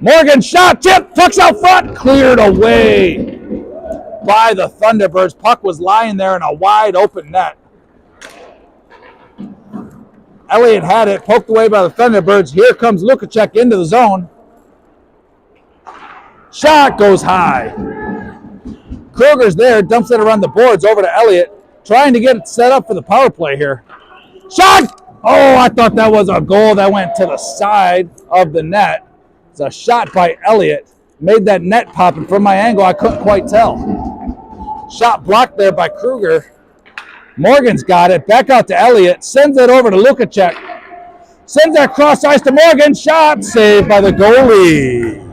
Morgan shot. Tip. Puck's out front. Cleared away by the Thunderbirds. Puck was lying there in a wide open net. Elliott had it. Poked away by the Thunderbirds. Here comes Lukacek into the zone. Shot goes high. Kruger's there, dumps it around the boards over to Elliott, trying to get it set up for the power play here. Shot! Oh, I thought that was a goal that went to the side of the net. It's a shot by Elliott. Made that net pop, and from my angle, I couldn't quite tell. Shot blocked there by Kruger. Morgan's got it. Back out to Elliott. Sends it over to Lukacek. Sends that cross ice to Morgan. Shot saved by the goalie.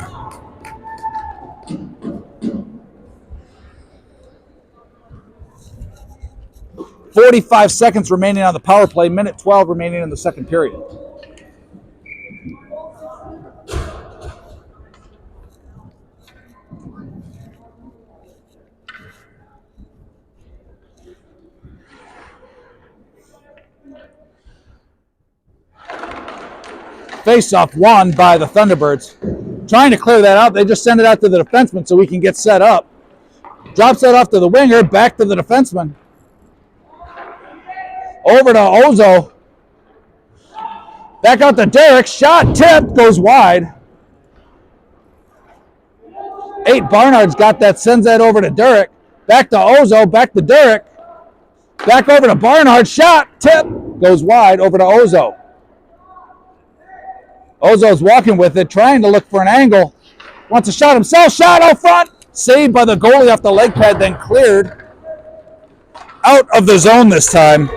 .45 seconds remaining on the power play. Minute 12 remaining in the second period. Face-off won by the Thunderbirds. Trying to clear that out. They just send it out to the defenseman so we can get set up. Drops that off to the winger. Back to the defenseman. Over to Ozo. Back out to Derek. Shot, tip, goes wide. 8 Barnard's got that, sends that over to Derek. Back to Ozo, back to Derek. Back over to Barnard. Shot, tip, goes wide over to Ozo. Ozo's walking with it, trying to look for an angle. Wants a shot himself. Shot out front. Saved by the goalie off the leg pad, then cleared out of the zone this time.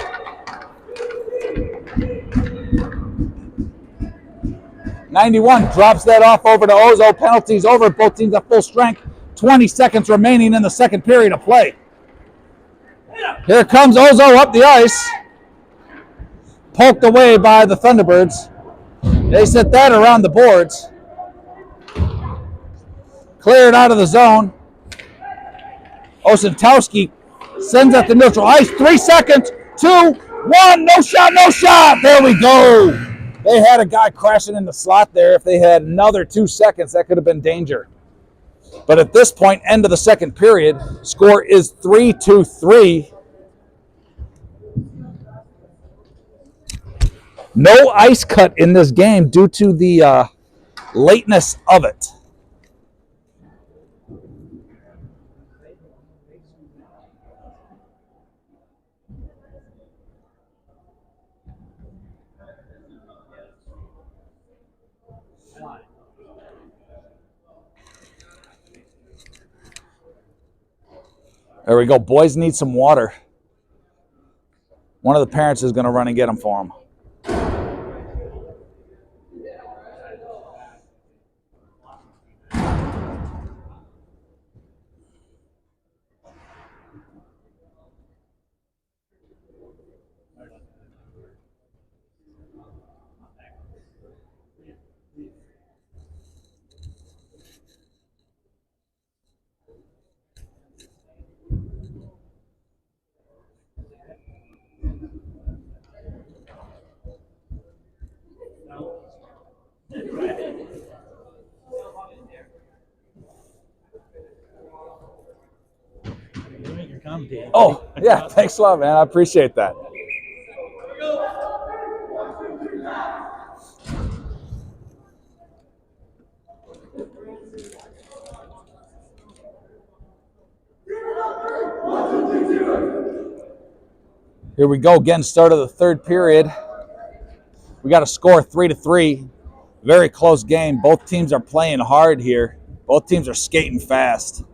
91 drops that off over to Ozo. Penalties over. Both teams at full strength. 20 seconds remaining in the second period of play. Here comes Ozo up the ice. Poked away by the Thunderbirds. They set that around the boards. Cleared out of the zone. Osentowski sends at the neutral ice. 3 seconds. 2, 1. No shot, no shot. There we go. They had a guy crashing in the slot there. If they had another 2 seconds, that could have been danger. But at this point, end of the second period, score is 3-3. No ice cut in this game due to the lateness of it. There we go. Boys need some water. One of the parents is going to run and get them for them. Oh, yeah, thanks a lot, man. I appreciate that. Here we go again, start of the third period. We got a score 3-3. Very close game. Both teams are playing hard here. Both teams are skating fast.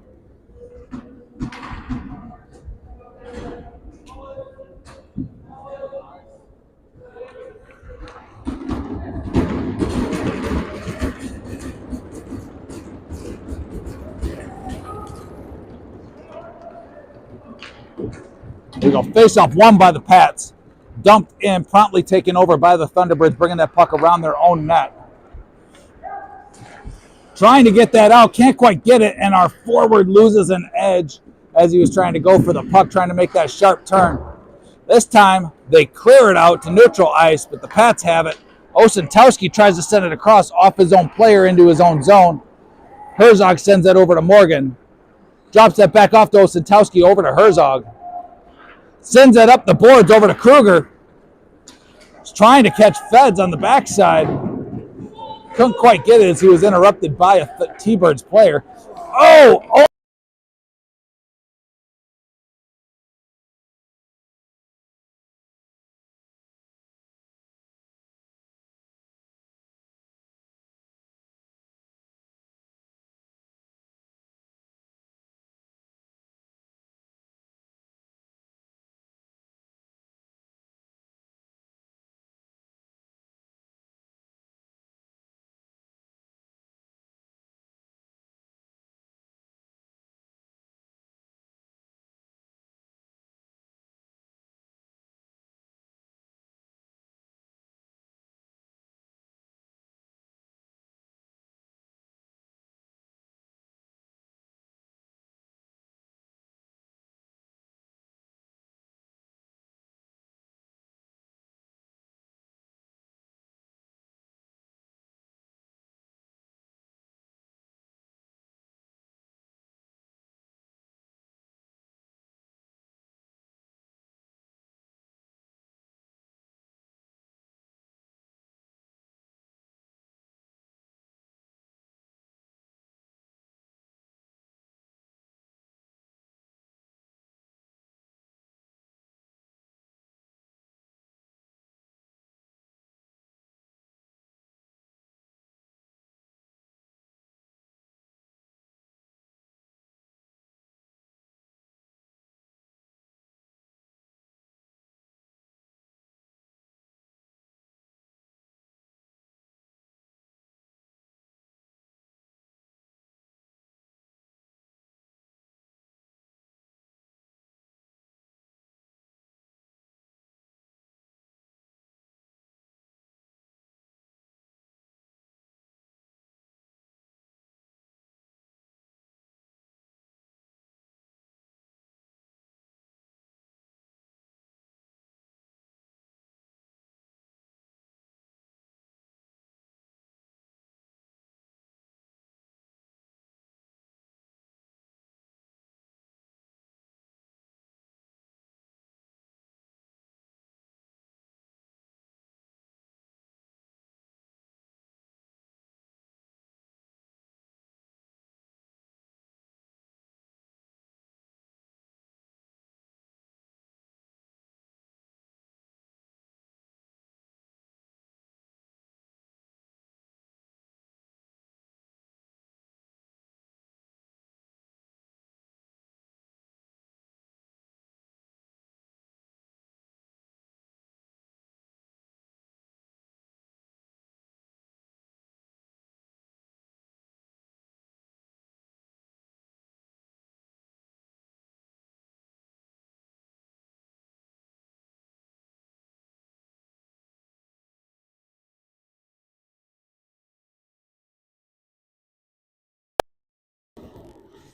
There we go. Face off won by the Pats. Dumped in, promptly taken over by the Thunderbirds, bringing that puck around their own net. Trying to get that out, can't quite get it, and our forward loses an edge as he was trying to go for the puck, trying to make that sharp turn. This time, they clear it out to neutral ice, but the Pats have it. Osentowski tries to send it across off his own player into his own zone. Herzog sends that over to Morgan. Drops that back off to Osentowski over to Herzog. Sends that up the boards over to Kruger. He's trying to catch Feds on the backside. Couldn't quite get it as he was interrupted by a T-Birds player. Oh!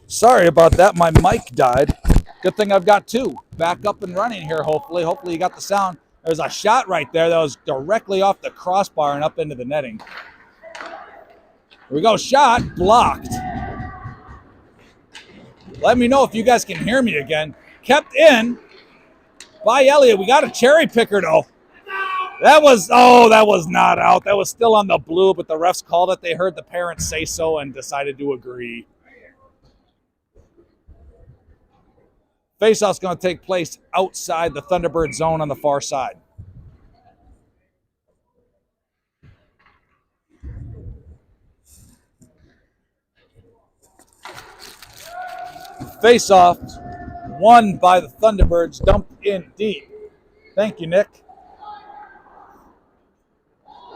Sorry about that. My mic died. Good thing I've got two. Back up and running here, hopefully. Hopefully you got the sound. There's a shot right there that was directly off the crossbar and up into the netting. Here we go. Shot. Blocked. Let me know if you guys can hear me again. Kept in by Elliott. We got a cherry picker, though. That was not out. That was still on the blue, but the refs called it. They heard the parents say so and decided to agree. Faceoff's going to take place outside the Thunderbird zone on the far side. Face-off won by the Thunderbirds, dumped in deep. Thank you, Nick.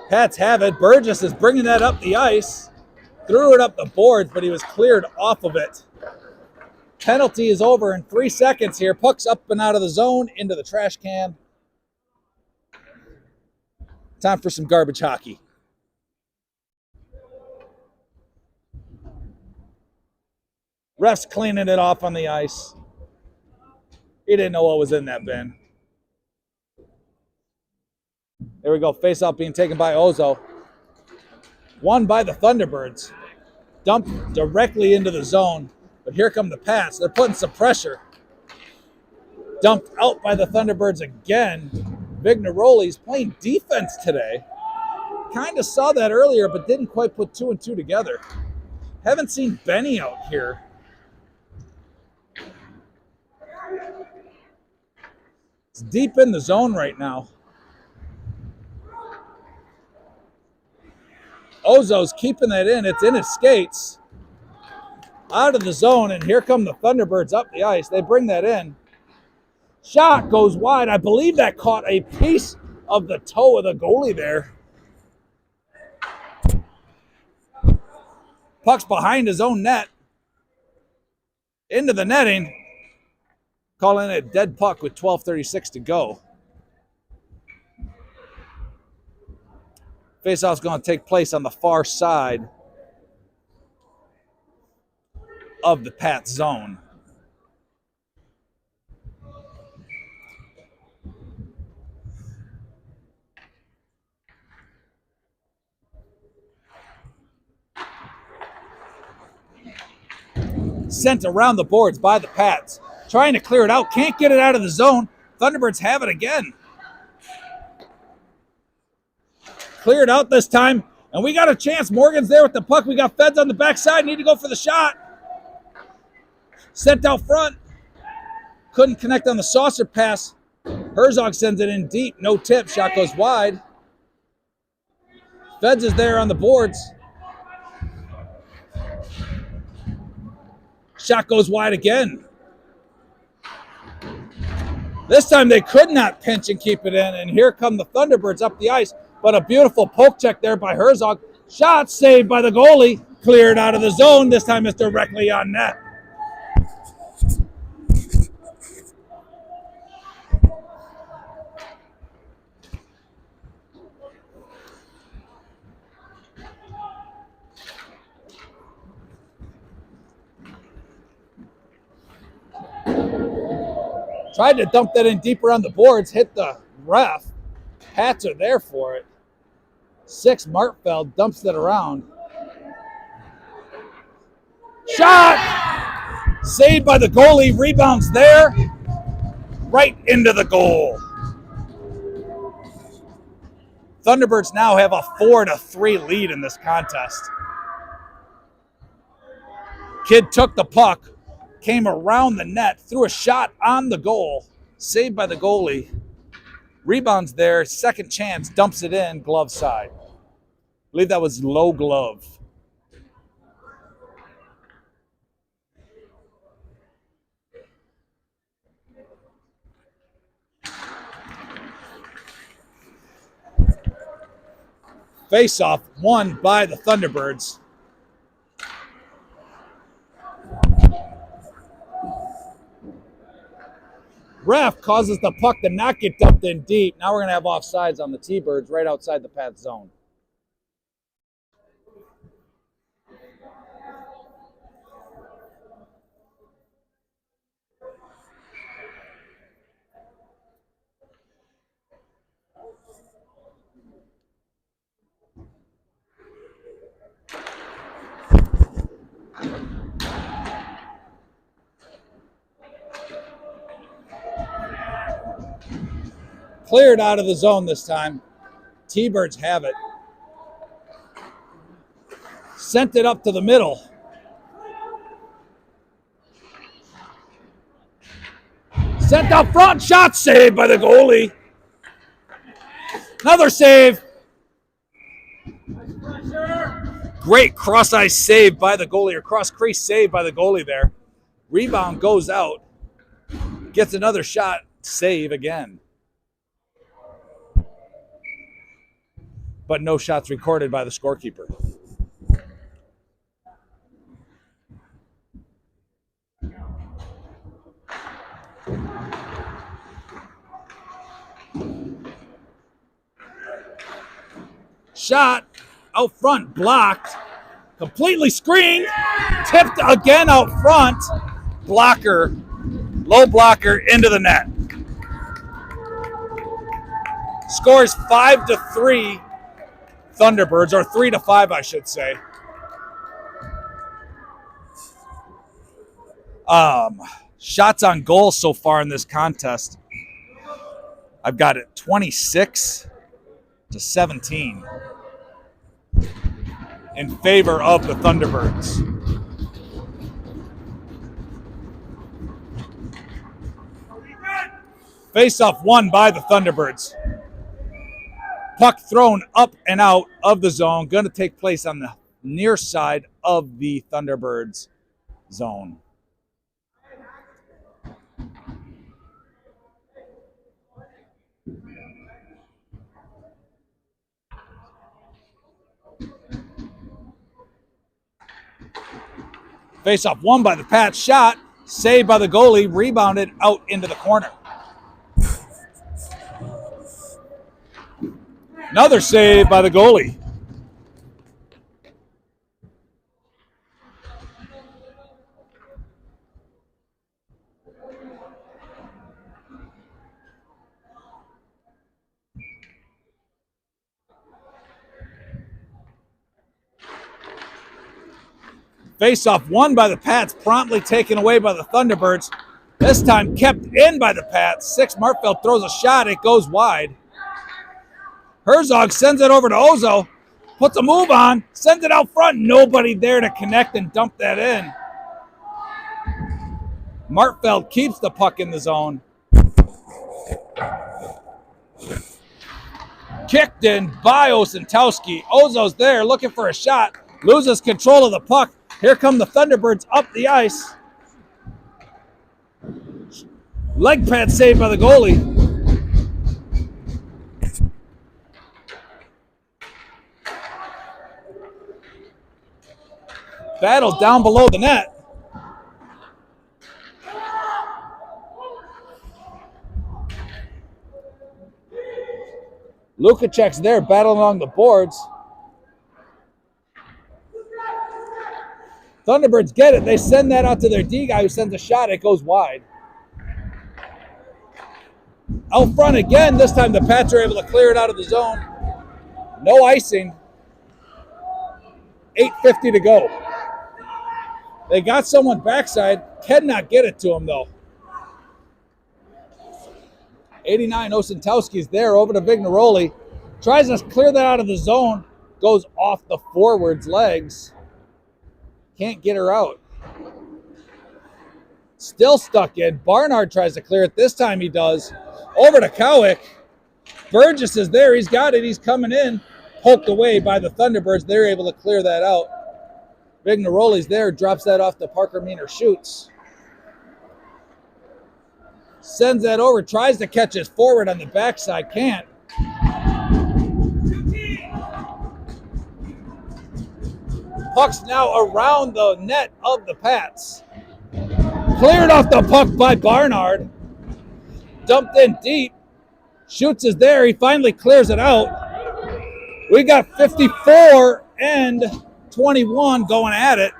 Pats have it. Burgess is bringing that up the ice. Threw it up the boards, but he was cleared off of it. Penalty is over in 3 seconds here. Puck's up and out of the zone, into the trash can. Time for some garbage hockey. Ref's cleaning it off on the ice. He didn't know what was in that bin. There we go. Face-off being taken by Ozo. Won by the Thunderbirds. Dumped directly into the zone. But here come the Pats. They're putting some pressure. Dumped out by the Thunderbirds again. Vignaroli's playing defense today. Kind of saw that earlier, but didn't quite put 2 and 2 together. Haven't seen Benny out here. It's deep in the zone right now. Ozo's keeping that in. It's in his skates. Out of the zone, and here come the Thunderbirds up the ice. They bring that in. Shot goes wide. I believe that caught a piece of the toe of the goalie there. Puck's behind his own net. Into the netting. Calling it a dead puck with 12:36 to go. Faceoff's going to take place on the far side of the Pat zone. Sent around the boards by the Pats. Trying to clear it out. Can't get it out of the zone. Thunderbirds have it again. Cleared out this time. And we got a chance. Morgan's there with the puck. We got Feds on the backside. Need to go for the shot. Sent out front. Couldn't connect on the saucer pass. Herzog sends it in deep. No tip. Shot goes wide. Feds is there on the boards. Shot goes wide again. This time they could not pinch and keep it in. And here come the Thunderbirds up the ice. But a beautiful poke check there by Herzog. Shot saved by the goalie. Cleared out of the zone. This time it's directly on net. Tried to dump that in deeper on the boards, hit the ref. Pats are there for it. 6, Martfeld dumps it around. Shot! Saved by the goalie, rebounds there. Right into the goal. Thunderbirds now have a 4-3 lead in this contest. Kid took the puck. Came around the net, threw a shot on the goal, saved by the goalie. Rebounds there, second chance, dumps it in, glove side. I believe that was low glove. Face-off won by the Thunderbirds. Ref causes the puck to not get dumped in deep. Now we're going to have offsides on the T-Birds right outside the Pat zone. Cleared out of the zone this time. T-Birds have it. Sent it up to the middle. Sent out front. Shot saved by the goalie. Another save. Great cross-ice save by the goalie, or cross-crease save by the goalie there. Rebound goes out. Gets another shot. Save again. But no shots recorded by the scorekeeper. Shot out front, blocked, completely screened, tipped again out front, blocker, low blocker into the net. Scores 5-3 Thunderbirds, or 3-5, I should say. Shots on goal so far in this contest, I've got it 26-17 in favor of the Thunderbirds. Face-off won by the Thunderbirds. Puck thrown up and out of the zone. Going to take place on the near side of the Thunderbirds zone. Face-off won by the Pats. Shot, saved by the goalie, rebounded out into the corner. Another save by the goalie. Face-off won by the Pats, promptly taken away by the Thunderbirds. This time kept in by the Pats. Six Martfeld throws a shot. It goes wide. Herzog sends it over to Ozo. Puts a move on. Sends it out front. Nobody there to connect and dump that in. Martfeld keeps the puck in the zone. Kicked in by Osentowski. Ozo's there looking for a shot. Loses control of the puck. Here come the Thunderbirds up the ice. Leg pad saved by the goalie. Battle down below the net. Lukacek's there battling along the boards. Thunderbirds get it. They send that out to their D guy who sends a shot. It goes wide. Out front again. This time the Pats are able to clear it out of the zone. No icing. 8:50 to go. They got someone backside. Cannot get it to him, though. 89, Osentowski is there over to Vignaroli. Tries to clear that out of the zone. Goes off the forward's legs. Can't get her out. Still stuck in. Barnard tries to clear it. This time he does. Over to Cowick. Burgess is there. He's got it. He's coming in. Poked away by the Thunderbirds. They're able to clear that out. Vignaroli's there. Drops that off to Parker Meaner. Shoots. Sends that over. Tries to catch his forward on the backside. Can't. Puck's now around the net of the Pats. Cleared off the puck by Barnard. Dumped in deep. Shoots is there. He finally clears it out. We got 54 and 21 going at it.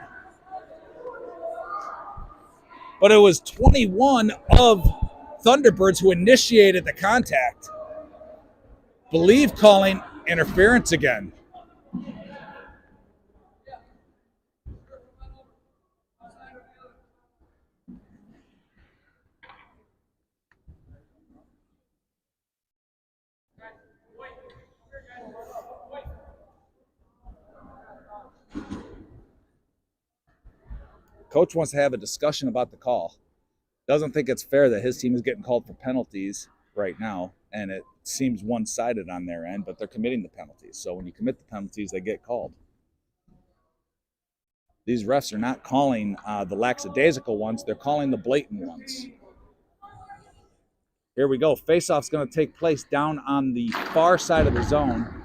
But it was 21 of Thunderbirds who initiated the contact. Believe calling interference again. Coach wants to have a discussion about the call. Doesn't think it's fair that his team is getting called for penalties right now, and it seems one-sided on their end, but they're committing the penalties. So when you commit the penalties, they get called. These refs are not calling the lackadaisical ones. They're calling the blatant ones. Here we go. Faceoff's going to take place down on the far side of the zone.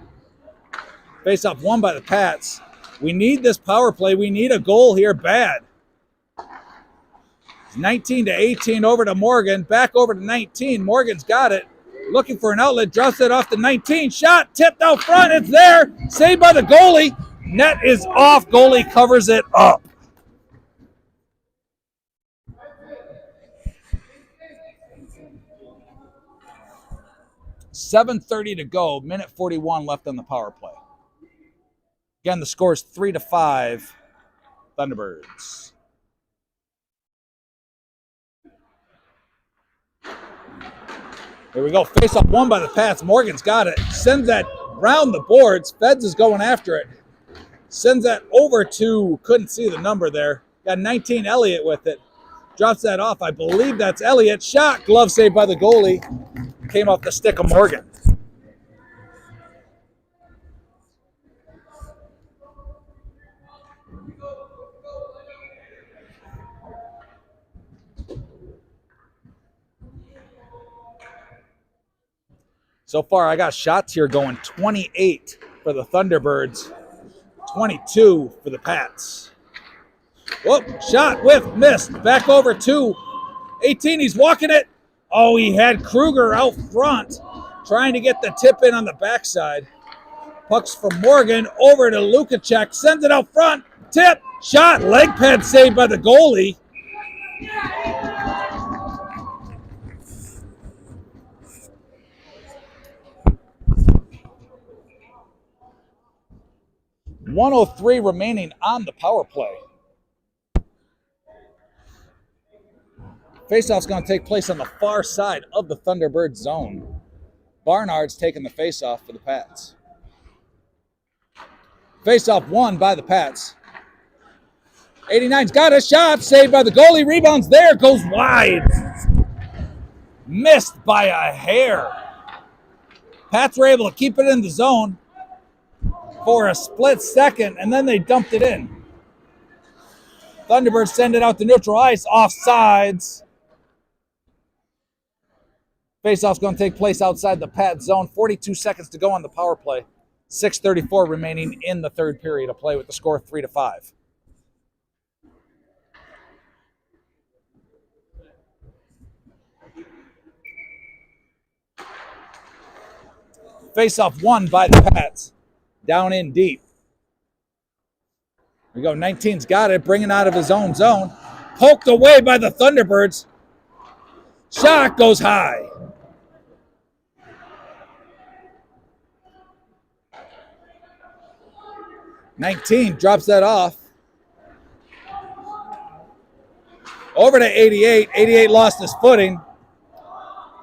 Faceoff won by the Pats. We need this power play. We need a goal here bad. 19-18 over to Morgan. Back over to 19. Morgan's got it. Looking for an outlet. Drops it off to 19. Shot. Tipped out front. It's there. Saved by the goalie. Net is off. Goalie covers it up. .7:30 to go. Minute 41 left on the power play. Again, the score is 3-5. Thunderbirds. Here we go. Face off won by the Pats. Morgan's got it. Sends that round the boards. Feds is going after it. Sends that over to, couldn't see the number there. Got 19 Elliott with it. Drops that off. I believe that's Elliott. Shot. Glove saved by the goalie. Came off the stick of Morgan. So far, I got shots here going 28 for the Thunderbirds, 22 for the Pats. Whoop, shot with missed. Back over to 18. He's walking it. Oh, he had Kruger out front trying to get the tip in on the backside. Pucks from Morgan over to Lukacek. Sends it out front. Tip, shot, leg pad saved by the goalie. .103 remaining on the power play. Faceoff's going to take place on the far side of the Thunderbird zone. Barnard's taking the faceoff for the Pats. Faceoff won by the Pats. 89's got a shot, saved by the goalie. Rebounds there, goes wide. Missed by a hair. Pats were able to keep it in the zone for a split second, and then they dumped it in. Thunderbirds send it out to neutral ice, offsides. Faceoff's going to take place outside the Pat zone. 42 seconds to go on the power play. 6:34 remaining in the third period of play with the score 3-5. Faceoff won by the Pats. Down in deep. Here we go. 19's got it. Bringing out of his own zone. Poked away by the Thunderbirds. Shot goes high. .19 drops that off. Over to 88. 88 lost his footing.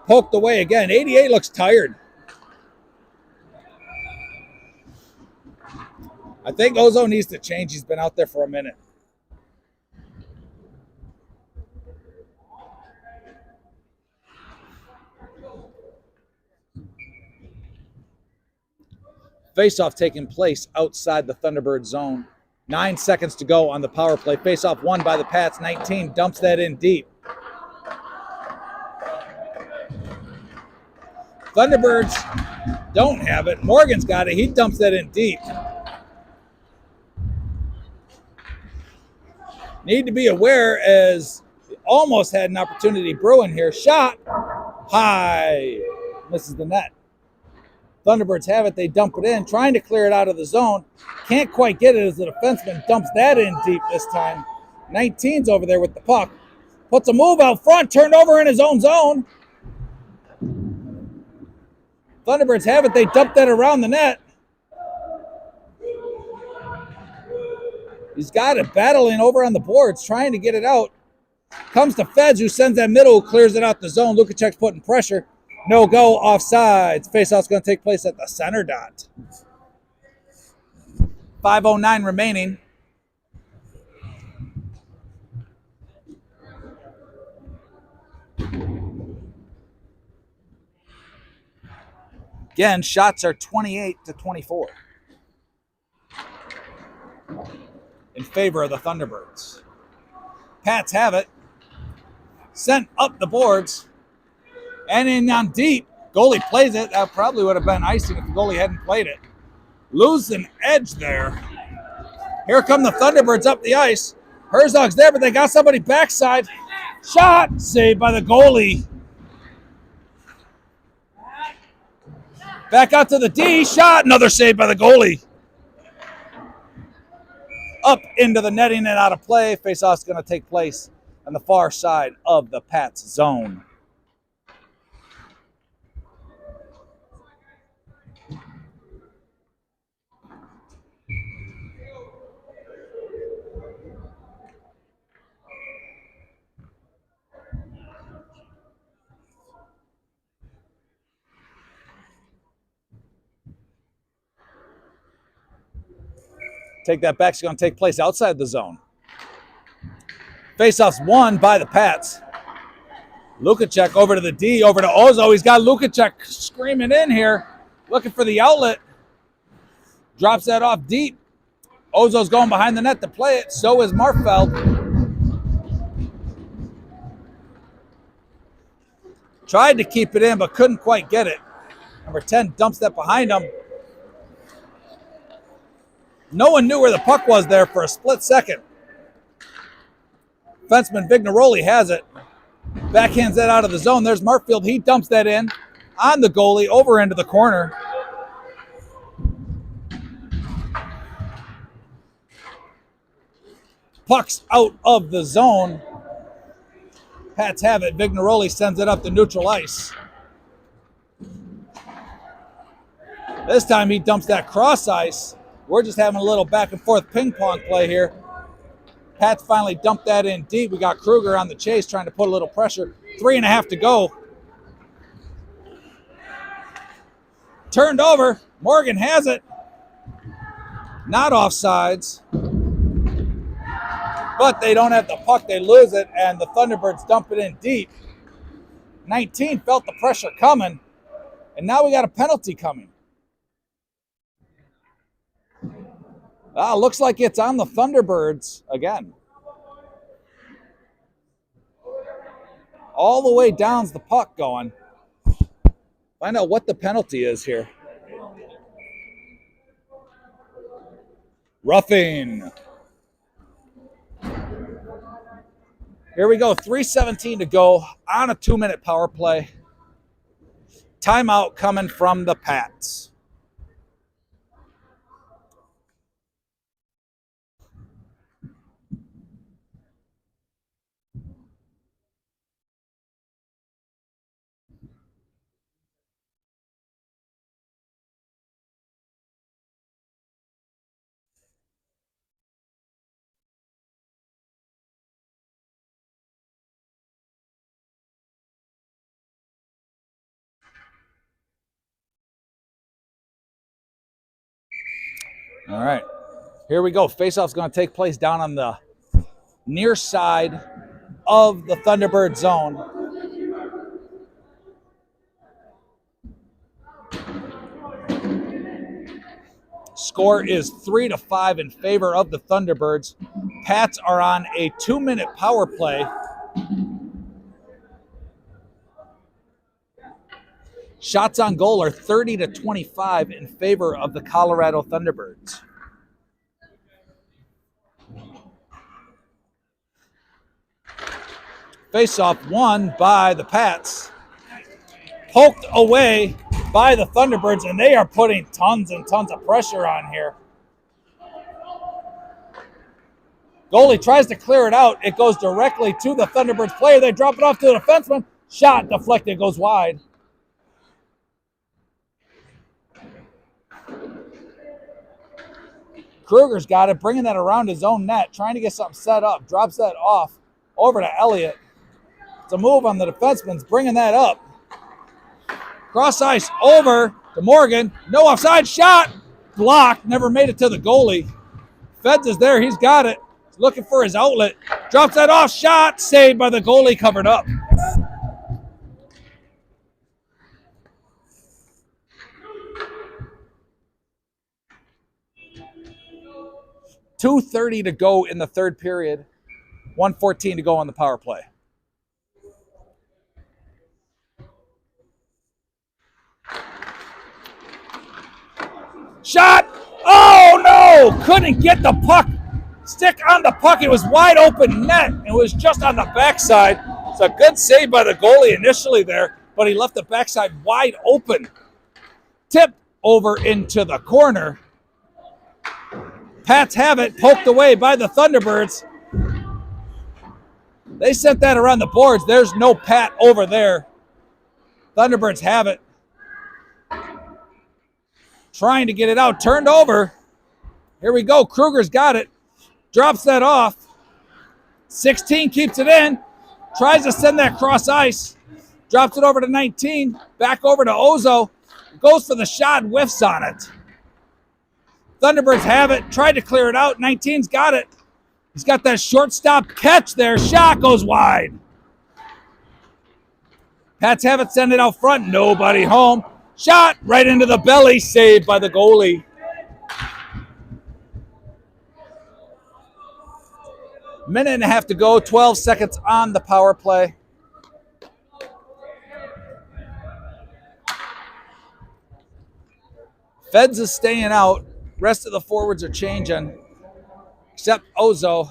Poked away again. 88 looks tired. I think Ozo needs to change. He's been out there for a minute. Faceoff taking place outside the Thunderbird zone. 9 seconds to go on the power play. Faceoff won by the Pats. 19 dumps that in deep. Thunderbirds don't have it. Morgan's got it. He dumps that in deep. Need to be aware as almost had an opportunity brewing here. Shot high. Misses the net. Thunderbirds have it. They dump it in. Trying to clear it out of the zone. Can't quite get it as the defenseman dumps that in deep this time. 19's over there with the puck. Puts a move out front. Turned over in his own zone. Thunderbirds have it. They dump that around the net. He's got it battling over on the boards, trying to get it out. Comes to Feds, who sends that middle, clears it out the zone. Lukacek's putting pressure. No go, offsides. Faceoff's going to take place at the center dot. 5:09 remaining. Again, shots are 28-24. in favor of the Thunderbirds. Pats have it. Sent up the boards. And in on deep. Goalie plays it. That probably would have been icing if the goalie hadn't played it. Lose an edge there. Here come the Thunderbirds up the ice. Herzog's there, but they got somebody backside. Shot. Saved by the goalie. Back out to the D. Shot. Another save by the goalie. Up into the netting and out of play. Faceoff's going to take place on the far side of the Pats zone. Take that back. It's going to take place outside the zone. Faceoff's won by the Pats. Lukacek over to the D, over to Ozo. He's got Lukacek screaming in here, looking for the outlet. Drops that off deep. Ozo's going behind the net to play it. So is Marfeld. Tried to keep it in, but couldn't quite get it. Number 10 dumps that behind him. No one knew where the puck was there for a split second. Defenseman Vignaroli has it. Backhands that out of the zone. There's Marfield. He dumps that in on the goalie over into the corner. Puck's out of the zone. Pats have it. Vignaroli sends it up to neutral ice. This time he dumps that cross ice. We're just having a little back and forth ping pong play here. Pats finally dumped that in deep. We got Kruger on the chase trying to put a little pressure. 3.5 to go. Turned over. Morgan has it. Not offsides. But they don't have the puck. They lose it, and the Thunderbirds dump it in deep. 19 felt the pressure coming, and now we got a penalty coming. Looks like it's on the Thunderbirds again. All the way down's the puck going. Find out what the penalty is here. Roughing. Here we go. 3:17 to go on a 2-minute power play. Timeout coming from the Pats. All right, here we go. Faceoff's going to take place down on the near side of the Thunderbird zone. Score is 3-5 in favor of the Thunderbirds. Pats are on a 2-minute power play. Shots on goal are 30-25 in favor of the Colorado Thunderbirds. Faceoff won by the Pats. Poked away by the Thunderbirds, and they are putting tons and tons of pressure on here. Goalie tries to clear it out. It goes directly to the Thunderbirds player. They drop it off to the defenseman. Shot deflected, goes wide. Kruger's got it, bringing that around his own net, trying to get something set up. Drops that off over to Elliott. It's a move on the defenseman's, bringing that up. Cross ice over to Morgan. No offside shot. Blocked. Never made it to the goalie. Feds is there. He's got it. He's looking for his outlet. Drops that off. Shot. Saved by the goalie. Covered up. 2:30 to go in the third period. 1:14 to go on the power play. Shot! Oh no! Couldn't get the puck. Stick on the puck. It was wide open net. It was just on the backside. It's a good save by the goalie initially there, but he left the backside wide open. Tip over into the corner. Pats have it, poked away by the Thunderbirds. They sent that around the boards. There's no Pat over there. Thunderbirds have it. Trying to get it out, turned over. Here we go. Kruger's got it. Drops that off. 16 keeps it in. Tries to send that cross ice. Drops it over to 19. Back over to Ozo. Goes for the shot, whiffs on it. Thunderbirds have it. Tried to clear it out. 19's got it. He's got that shortstop catch there. Shot goes wide. Pats have it. Send it out front. Nobody home. Shot right into the belly. Saved by the goalie. Minute and a half to go. 12 seconds on the power play. Feds is staying out. Rest of the forwards are changing, except Ozo.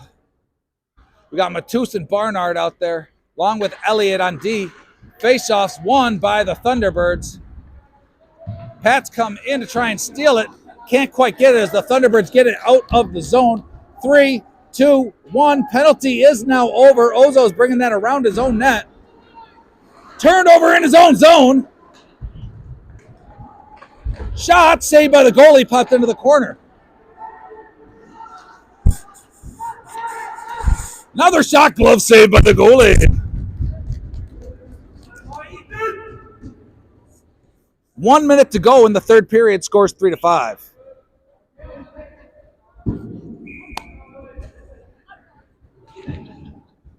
We got Matus and Barnard out there, along with Elliott on D. Faceoffs won by the Thunderbirds. Pats come in to try and steal it. Can't quite get it as the Thunderbirds get it out of the zone. 3, 2, 1. Penalty is now over. Ozo's bringing that around his own net. Turned over in his own zone. Shot saved by the goalie, popped into the corner. Another shot, glove saved by the goalie. 1 minute to go in the third period. Scores 3-5.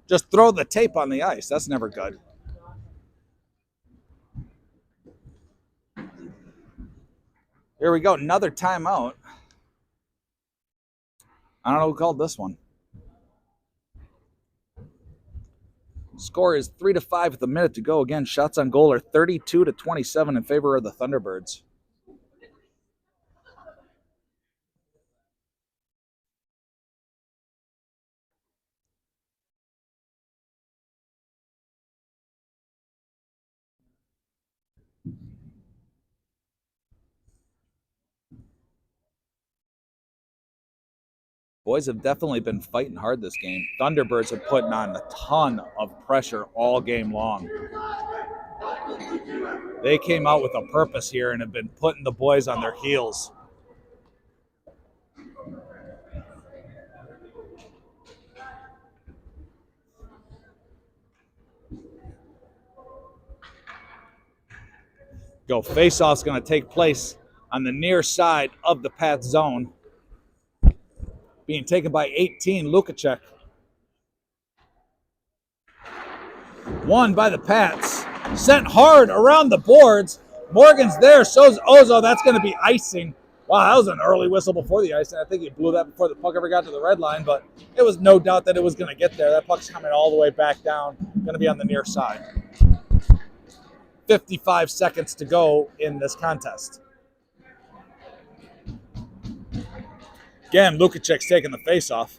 Just throw the tape on the ice. That's never good. Here we go. Another timeout. I don't know who called this one. Score is 3-5 with a minute to go. Again, shots on goal are 32-27 in favor of the Thunderbirds. Boys have definitely been fighting hard this game. Thunderbirds are putting on a ton of pressure all game long. They came out with a purpose here and have been putting the boys on their heels. Go face-off's going to take place on the near side of the Pats zone. Being taken by 18, Lukacek. Won by the Pats. Sent hard around the boards. Morgan's there, so's Ozo. That's going to be icing. Wow, that was an early whistle before the icing. I think he blew that before the puck ever got to the red line, but it was no doubt that it was going to get there. That puck's coming all the way back down. Going to be on the near side. 55 seconds to go in this contest. Again, Lukacek's taking the face-off.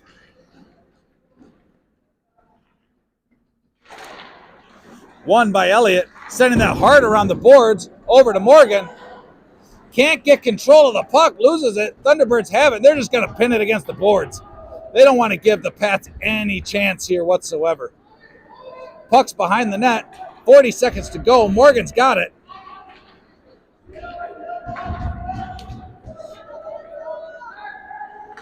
Won by Elliott, sending that hard around the boards over to Morgan. Can't get control of the puck, loses it. Thunderbirds have it. They're just going to pin it against the boards. They don't want to give the Pats any chance here whatsoever. Puck's behind the net. 40 seconds to go. Morgan's got it.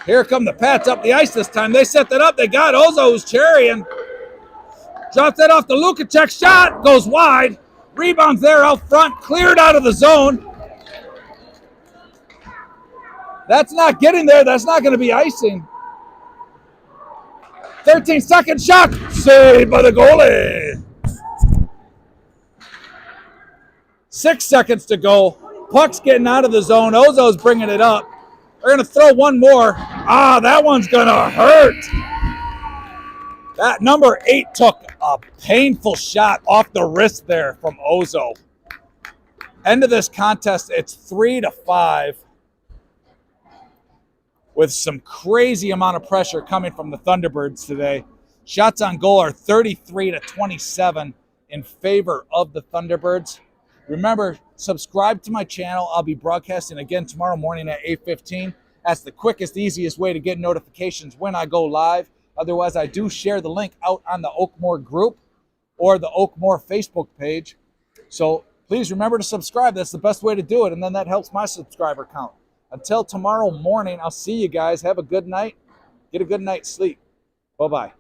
Here come the Pats up the ice this time. They set that up. They got Ozo, who's cherrying. Drops that off the Lukacek. Shot goes wide. Rebounds there out front. Cleared out of the zone. That's not getting there. That's not going to be icing. 13-second shot. Saved by the goalie. 6 seconds to go. Puck's getting out of the zone. Ozo's bringing it up. They're going to throw one more Ah, that one's gonna hurt. That number 8 took a painful shot off the wrist there from Ozo. End of this contest, it's 3-5 with some crazy amount of pressure coming from the Thunderbirds today. Shots on goal are 33-27 in favor of the Thunderbirds. Remember, subscribe to my channel. I'll be broadcasting again tomorrow morning at 8:15. That's the quickest, easiest way to get notifications when I go live. Otherwise, I do share the link out on the Oakmoor group or the Oakmoor Facebook page. So please remember to subscribe. That's the best way to do it, and then that helps my subscriber count. Until tomorrow morning, I'll see you guys. Have a good night. Get a good night's sleep. Bye-bye.